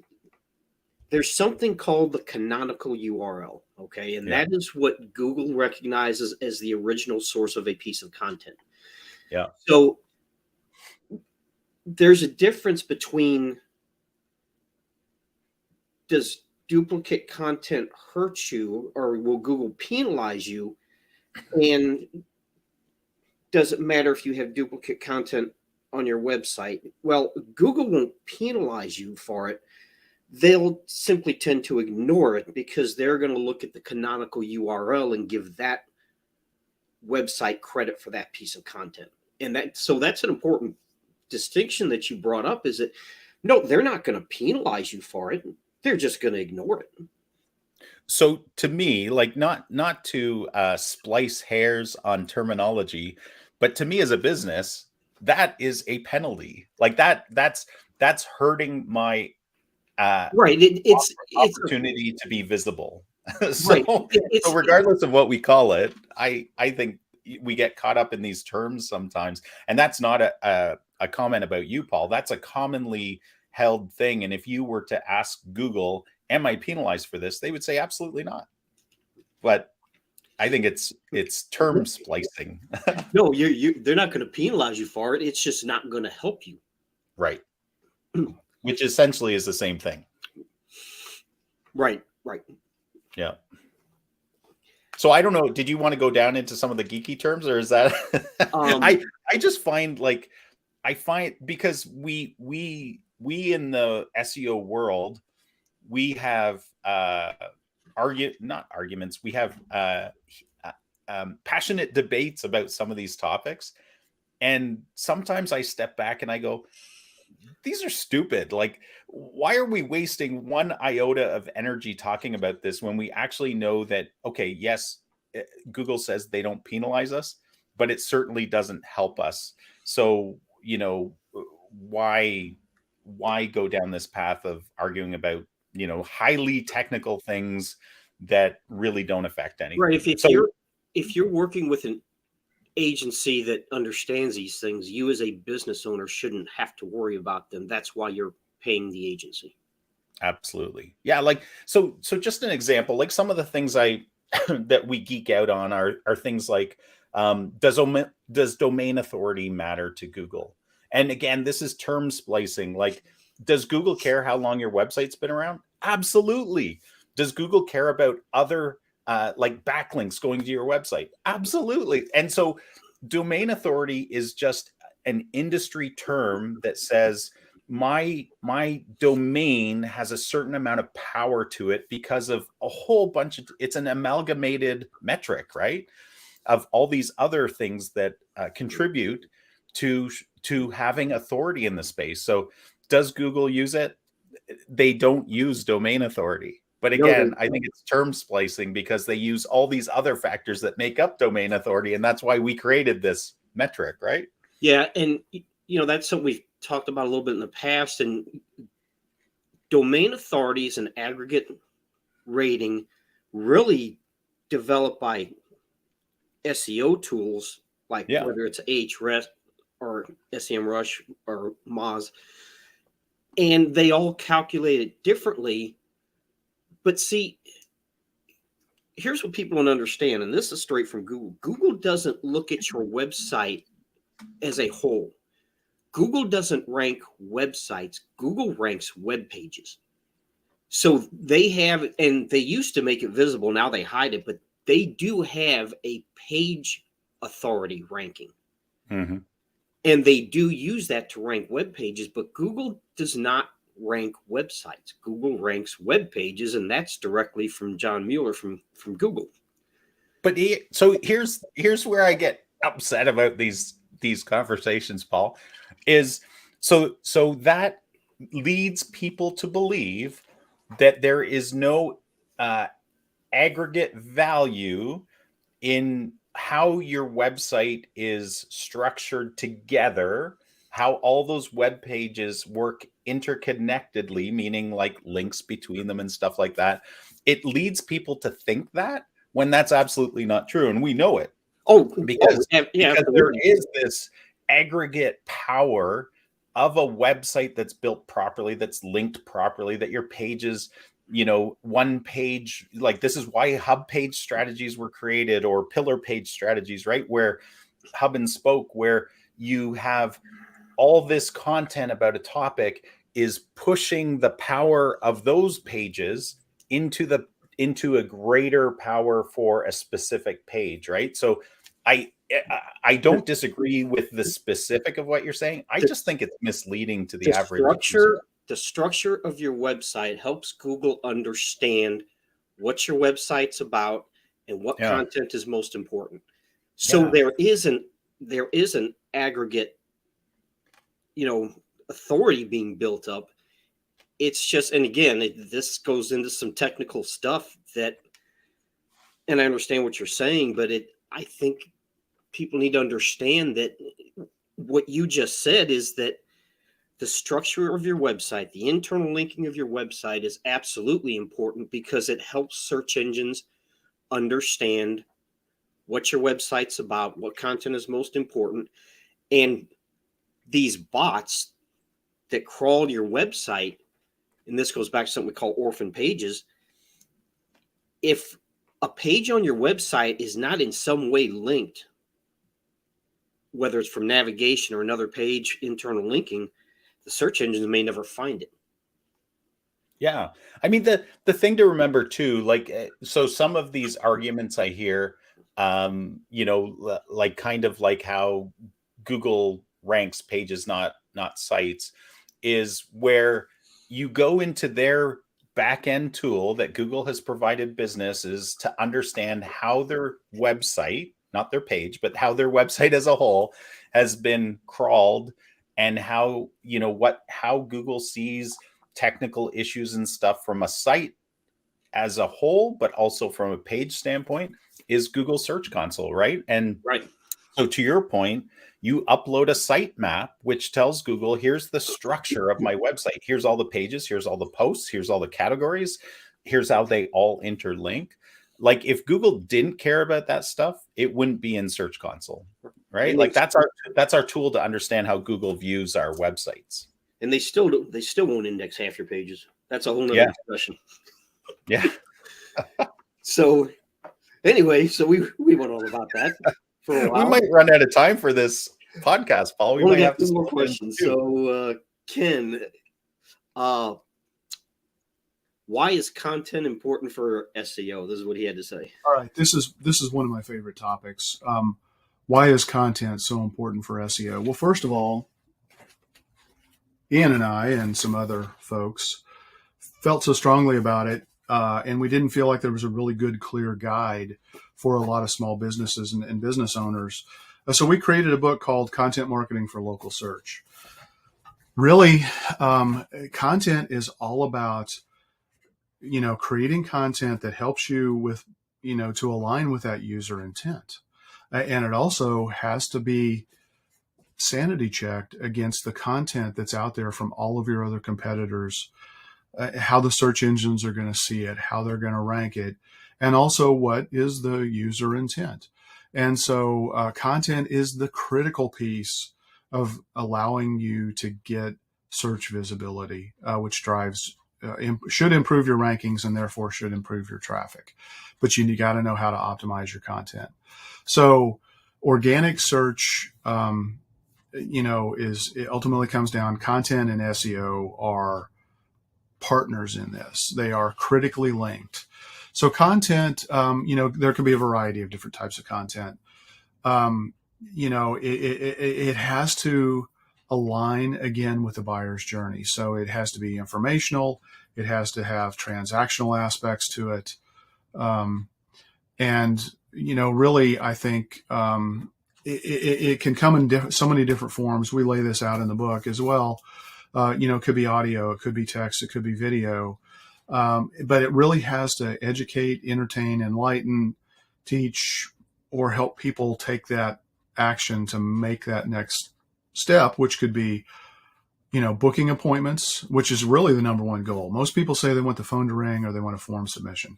Speaker 1: there's something called the canonical URL, okay? And that is what Google recognizes as the original source of a piece of content.
Speaker 3: Yeah.
Speaker 1: So there's a difference between, does duplicate content hurt you, or will Google penalize you? And does it matter if you have duplicate content on your website? Well, Google won't penalize you for it. They'll simply tend to ignore it because they're going to look at the canonical URL and give that website credit for that piece of content. And that's an important distinction that you brought up, is that no, they're not going to penalize you for it. They're just going to ignore it.
Speaker 3: So to me, like, not to splice hairs on terminology, but to me as a business, that is a penalty. Like that's hurting my
Speaker 1: right. It's
Speaker 3: opportunity to be visible. So,
Speaker 1: right.
Speaker 3: So regardless of what we call it, I think we get caught up in these terms sometimes, and that's not a comment about you, Paul. That's a commonly held thing. And if you were to ask Google, am I penalized for this? They would say absolutely not. But I think it's term splicing.
Speaker 1: No, they're not going to penalize you for it. It's just not going to help you.
Speaker 3: Right. Which essentially is the same thing.
Speaker 1: Right.
Speaker 3: Yeah. So I don't know. Did you want to go down into some of the geeky terms, or is that
Speaker 1: Um,
Speaker 3: I just find like I find because we in the SEO world we have not arguments. We have passionate debates about some of these topics, and sometimes I step back and I go, these are stupid. Like, why are we wasting one iota of energy talking about this when we actually know that, okay, yes, Google says they don't penalize us, but it certainly doesn't help us. So, why go down this path of arguing about, highly technical things that really don't affect
Speaker 1: right.
Speaker 3: anything?
Speaker 1: If
Speaker 3: So,
Speaker 1: you're working with an agency that understands these things, you as a business owner shouldn't have to worry about them. That's why you're paying the agency.
Speaker 3: absolutely. Yeah, like so just an example, like some of the things I that we geek out on are things like does domain authority matter to Google? And again, this is term splicing. Like, does Google care how long your website's been around? Absolutely. Does Google care about other like backlinks going to your website? Absolutely. And so domain authority is just an industry term that says my domain has a certain amount of power to it because of a whole bunch of, it's an amalgamated metric, right, of all these other things that contribute to having authority in the space. So does Google use it? They don't use domain authority, but
Speaker 1: No,
Speaker 3: again, I think it's term splicing because they use all these other factors that make up domain authority, and that's why we created this metric, right?
Speaker 1: yeah, and that's something we've talked about a little bit in the past. And domain authority is an aggregate rating, really developed by SEO tools like
Speaker 3: Yeah.
Speaker 1: whether it's Ahrefs or SEMrush or Moz, and they all calculate it differently. But see, here's what people don't understand, and this is straight from Google. Google doesn't look at your website as a whole. Google doesn't rank websites. Google ranks web pages. So they have, and they used to make it visible. Now they hide it, but they do have a page authority ranking.
Speaker 3: Mm-hmm.
Speaker 1: And they do use that to rank web pages, but Google does not rank websites. Google ranks web pages, and that's directly from John Mueller from Google.
Speaker 3: But so here's where I get upset about these conversations, Paul, is so that leads people to believe that there is no aggregate value in how your website is structured together, how all those web pages work interconnectedly, meaning like links between them and stuff like that. It leads people to think that when that's absolutely not true. And we know it because
Speaker 1: Yeah,
Speaker 3: there
Speaker 1: absolutely.
Speaker 3: is this aggregate power of a website that's built properly, that's linked properly, that your pages, one page, like this is why hub page strategies were created, or pillar page strategies, right? Where hub and spoke, where you have all this content about a topic is pushing the power of those pages into a greater power for a specific page, right? So I don't disagree with the specific of what you're saying. I just think it's misleading to the average user.
Speaker 1: The structure of your website helps Google understand what your website's about and what
Speaker 3: Yeah.
Speaker 1: content is most important. So
Speaker 3: Yeah.
Speaker 1: there is an aggregate, authority being built up. It's just, and again, this goes into some technical stuff that, and I understand what you're saying, but I think people need to understand that what you just said is that the structure of your website, the internal linking of your website is absolutely important because it helps search engines understand what your website's about, what content is most important. And these bots that crawl your website, and this goes back to something we call orphan pages. If a page on your website is not in some way linked, whether it's from navigation or another page, internal linking, the search engines may never find it.
Speaker 3: Yeah. I mean, the thing to remember too, like, so some of these arguments I hear, like kind of like how Google ranks pages, not sites, is where you go into their back end tool that Google has provided businesses to understand how their website, not their page, but how their website as a whole has been crawled, and how Google sees technical issues and stuff from a site as a whole, but also from a page standpoint, is Google Search Console, right? And
Speaker 1: Right.
Speaker 3: so to your point, you upload a site map, which tells Google, here's the structure of my website. Here's all the pages. Here's all the posts. Here's all the categories. Here's how they all interlink. Like, if Google didn't care about that stuff, it wouldn't be in Search Console, right?
Speaker 1: And
Speaker 3: Like, that's our tool to understand how Google views our websites.
Speaker 1: And they still won't index half your pages. That's a whole nother
Speaker 3: Yeah.
Speaker 1: discussion.
Speaker 3: Yeah.
Speaker 1: So anyway, so we went all about that for a while.
Speaker 3: We might run out of time for this podcast, Paul. We
Speaker 1: only
Speaker 3: might
Speaker 1: got
Speaker 3: have to
Speaker 1: two more
Speaker 3: split it into
Speaker 1: questions.
Speaker 3: two.
Speaker 1: So Ken, why is content important for SEO? This is what he had to say.
Speaker 2: All right, this is one of my favorite topics. Why is content so important for SEO? Well, first of all, Ian and I and some other folks felt so strongly about it, and we didn't feel like there was a really good, clear guide for a lot of small businesses and business owners. So we created a book called Content Marketing for Local Search. Really, content is all about, creating content that helps you with, to align with that user intent. And it also has to be sanity checked against the content that's out there from all of your other competitors, how the search engines are going to see it, how they're going to rank it, and also what is the user intent. And so content is the critical piece of allowing you to get search visibility, which should improve your rankings and therefore should improve your traffic. But you got to know how to optimize your content. So organic search, it ultimately comes down, content and SEO are partners in this. They are critically linked. So content, there can be a variety of different types of content. It has to align again with the buyer's journey. So it has to be informational. It has to have transactional aspects to it. Really, I think it can come in so many different forms. We lay this out in the book as well. It could be audio, it could be text, it could be video. But it really has to educate, entertain, enlighten, teach, or help people take that action to make that next step, which could be, booking appointments, which is really the number one goal. Most people say they want the phone to ring or they want a form submission.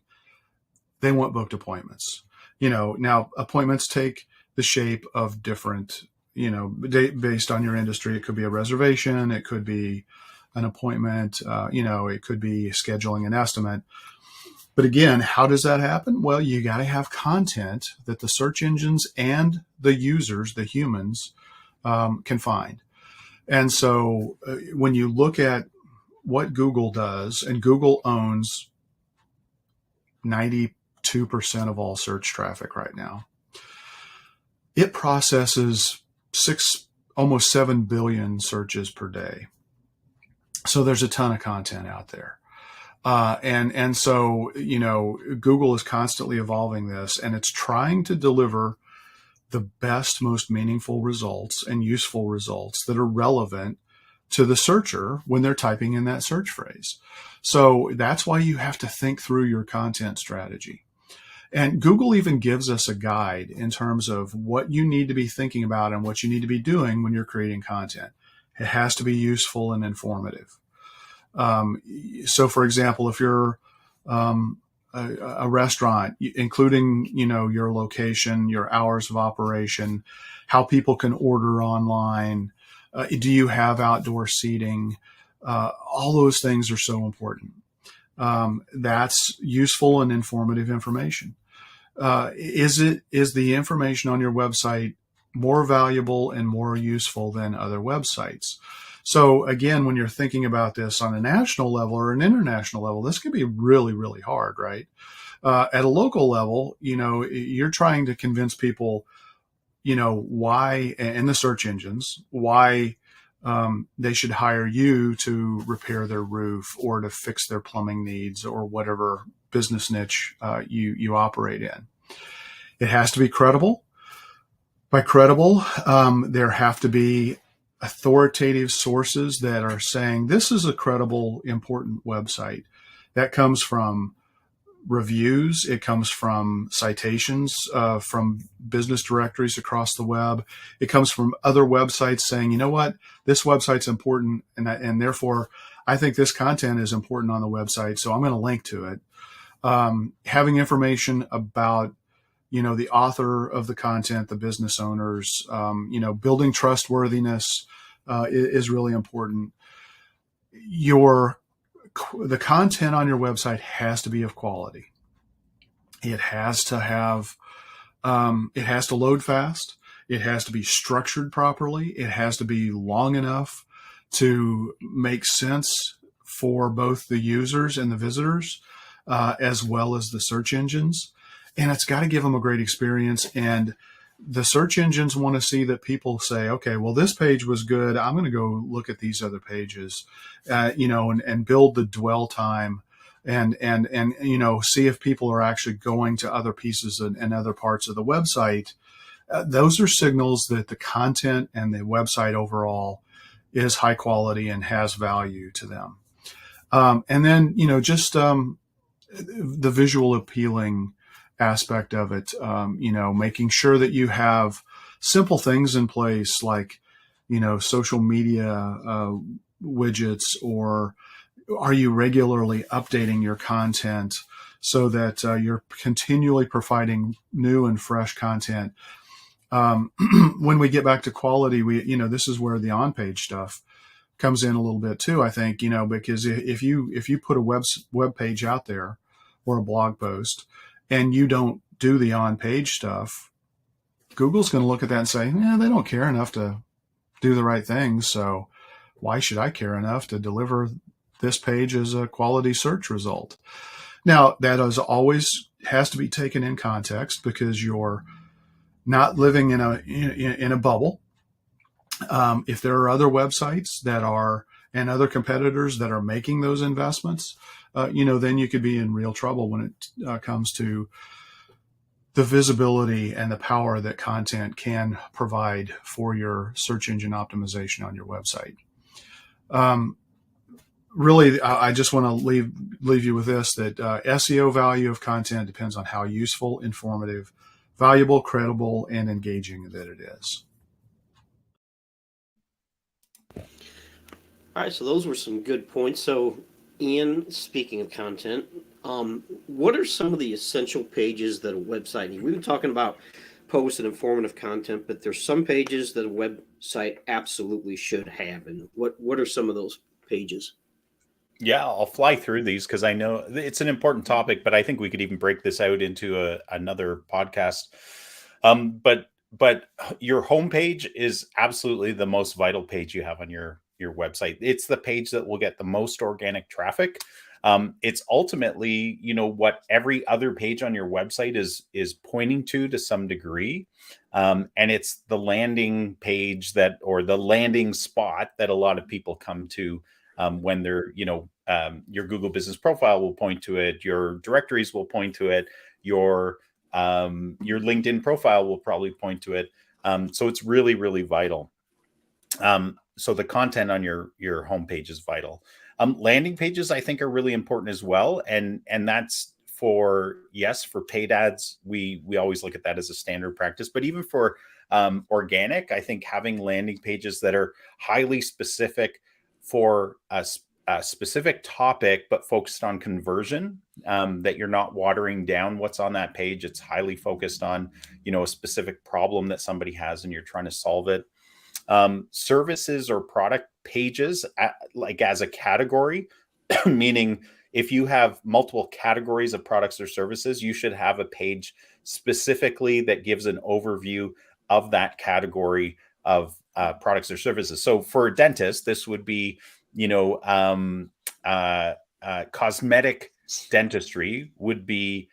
Speaker 2: They want booked appointments. Now appointments take the shape of different, based on your industry. It could be a reservation. It could be an appointment. It could be scheduling an estimate. But again, how does that happen? Well, you got to have content that the search engines and the users, the humans, can find. And so when you look at what Google does, and Google owns 92% of all search traffic right now, it processes almost 7 billion searches per day. So there's a ton of content out there. And so, Google is constantly evolving this, and it's trying to deliver the best, most meaningful results and useful results that are relevant to the searcher when they're typing in that search phrase. So that's why you have to think through your content strategy. And Google even gives us a guide in terms of what you need to be thinking about and what you need to be doing when you're creating content. It has to be useful and informative. So for example, if you're a restaurant, including, your location, your hours of operation, how people can order online, do you have outdoor seating? All those things are so important. That's useful and informative information. Is the information on your website more valuable and more useful than other websites? So again, when you're thinking about this on a national level or an international level, this can be really, really hard, right? At a local level, you're trying to convince people, why, and the search engines, why they should hire you to repair their roof or to fix their plumbing needs or whatever business niche you operate in. It has to be credible. By credible, there have to be authoritative sources that are saying this is a credible, important website. That comes from reviews. It comes from citations from business directories across the web. It comes from other websites saying, you know what, this website's important, and therefore I think this content is important on the website, so I'm going to link to it. Having information about the author of the content, the business owners, building trustworthiness is really important. The content on your website has to be of quality. It has to have, it has to load fast. It has to be structured properly. It has to be long enough to make sense for both the users and the visitors, as well as the search engines. And it's got to give them a great experience. And the search engines want to see that people say, okay, well, this page was good. I'm going to go look at these other pages, and build the dwell time and see if people are actually going to other pieces and other parts of the website. Those are signals that the content and the website overall is high quality and has value to them. And then, just the visual appealing aspect of it, making sure that you have simple things in place like, social media widgets, or are you regularly updating your content so that you're continually providing new and fresh content. When we get back to quality, this is where the on-page stuff comes in a little bit too, I think, because if you put a web page out there or a blog post and you don't do the on-page stuff, Google's going to look at that and say, yeah, they don't care enough to do the right things. So why should I care enough to deliver this page as a quality search result? Now, that has to be taken in context, because you're not living in a bubble. If there are other websites and other competitors that are making those investments, then you could be in real trouble when it comes to the visibility and the power that content can provide for your search engine optimization on your website. Really, I just want to leave you with this, that SEO value of content depends on how useful, informative, valuable, credible, and engaging that it is.
Speaker 1: All right, so those were some good points. So, Ian, speaking of content, what are some of the essential pages that a website needs? We've been talking about post and informative content, but there's some pages that a website absolutely should have. And what are some of those pages?
Speaker 3: Yeah, I'll fly through these because I know it's an important topic, but I think we could even break this out into another podcast. But your homepage is absolutely the most vital page you have on your website. It's the page that will get the most organic traffic. It's ultimately, what every other page on your website is pointing to some degree. And it's the landing page or the landing spot that a lot of people come to when they're, your Google business profile will point to it. Your directories will point to it. Your LinkedIn profile will probably point to it. So it's really, really vital. So the content on your homepage is vital. Landing pages, I think, are really important as well. And that's for paid ads. We always look at that as a standard practice, but even for organic, I think having landing pages that are highly specific for a specific topic, but focused on conversion, that you're not watering down what's on that page. It's highly focused on, a specific problem that somebody has and you're trying to solve it. Services or product pages, like as a category, meaning if you have multiple categories of products or services, you should have a page specifically that gives an overview of that category of products or services. So for a dentist, this would be, cosmetic dentistry would be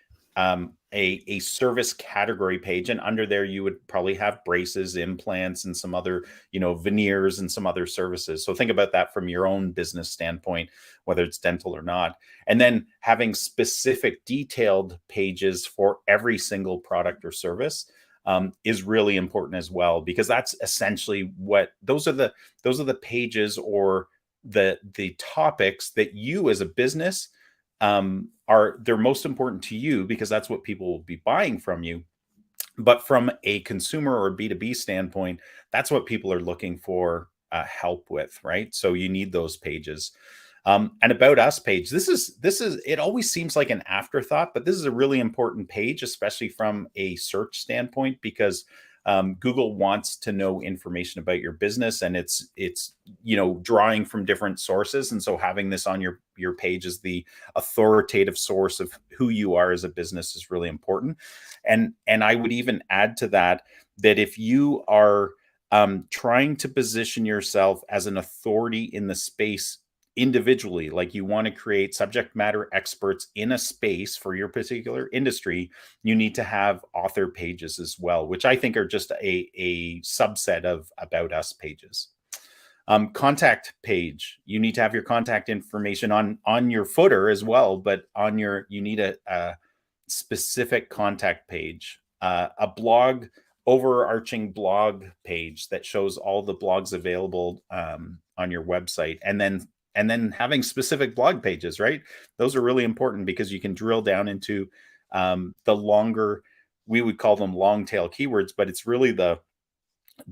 Speaker 3: a service category page, and under there you would probably have braces, implants, and some other, veneers and some other services. So think about that from your own business standpoint, whether it's dental or not. And then having specific detailed pages for every single product or service is really important as well, because that's essentially what those are the pages or the topics that you as a business they're most important to you, because that's what people will be buying from you. But from a consumer or B2B standpoint, that's what people are looking for help with, right? So you need those pages. An About Us page. This is it always seems like an afterthought, but this is a really important page, especially from a search standpoint, because Google wants to know information about your business, and it's drawing from different sources. And so having this on your page as the authoritative source of who you are as a business is really important. And I would even add to that if you are trying to position yourself as an authority in the space individually, like you want to create subject matter experts in a space for your particular industry, you need to have author pages as well, which I think are just a subset of About Us pages. Contact page. You need to have your contact information on your footer as well, but you need a specific contact page, a blog, overarching blog page that shows all the blogs available on your website, and then having specific blog pages, right? Those are really important because you can drill down into the longer, we would call them long tail keywords, but it's really the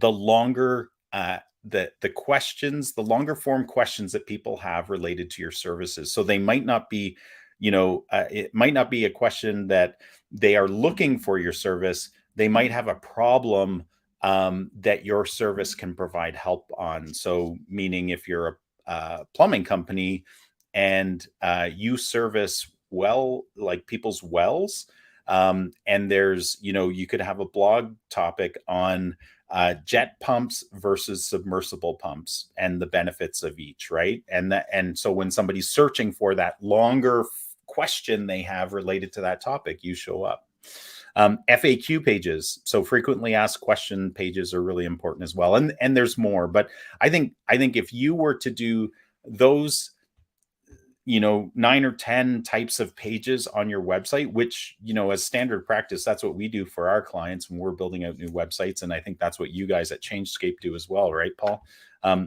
Speaker 3: longer, the questions, the longer form questions that people have related to your services. So they might not be, it might not be a question that they are looking for your service. They might have a problem that your service can provide help on. So meaning if you're a plumbing company and you service like people's wells, and there's, you could have a blog topic on jet pumps versus submersible pumps and the benefits of each, right? And so when somebody's searching for that longer question they have related to that topic, you show up. FAQ pages, so frequently asked question pages, are really important as well. And there's more, but I think if you were to do those, 9 or 10 types of pages on your website, which, as standard practice, that's what we do for our clients when we're building out new websites. And I think that's what you guys at Changescape do as well, right, Paul? I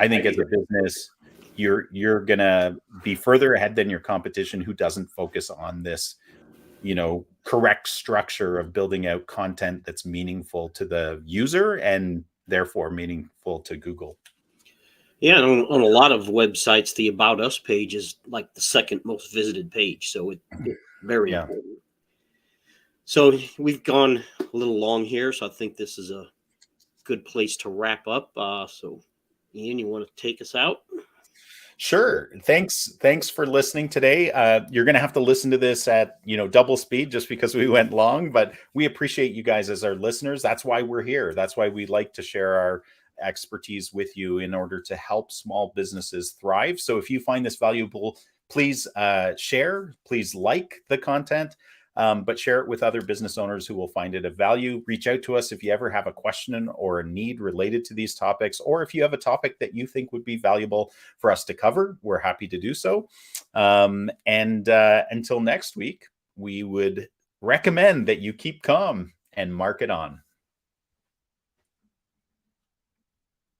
Speaker 3: think as a business, you're gonna be further ahead than your competition who doesn't focus on this, correct structure of building out content that's meaningful to the user and therefore meaningful to Google.
Speaker 1: Yeah, on a lot of websites, the About Us page is like the second most visited page. So it's very important. So we've gone a little long here, so I think this is a good place to wrap up. So Ian, you want to take us out?
Speaker 3: Sure. Thanks for listening today. You're going to have to listen to this at, double speed just because we went long, but we appreciate you guys as our listeners. That's why we're here. That's why we like to share our expertise with you in order to help small businesses thrive. So if you find this valuable, please share, please like the content, but share it with other business owners who will find it of value. Reach out to us if you ever have a question or a need related to these topics, or if you have a topic that you think would be valuable for us to cover, we're happy to do so. And until next week, we would recommend that you keep calm and mark it on.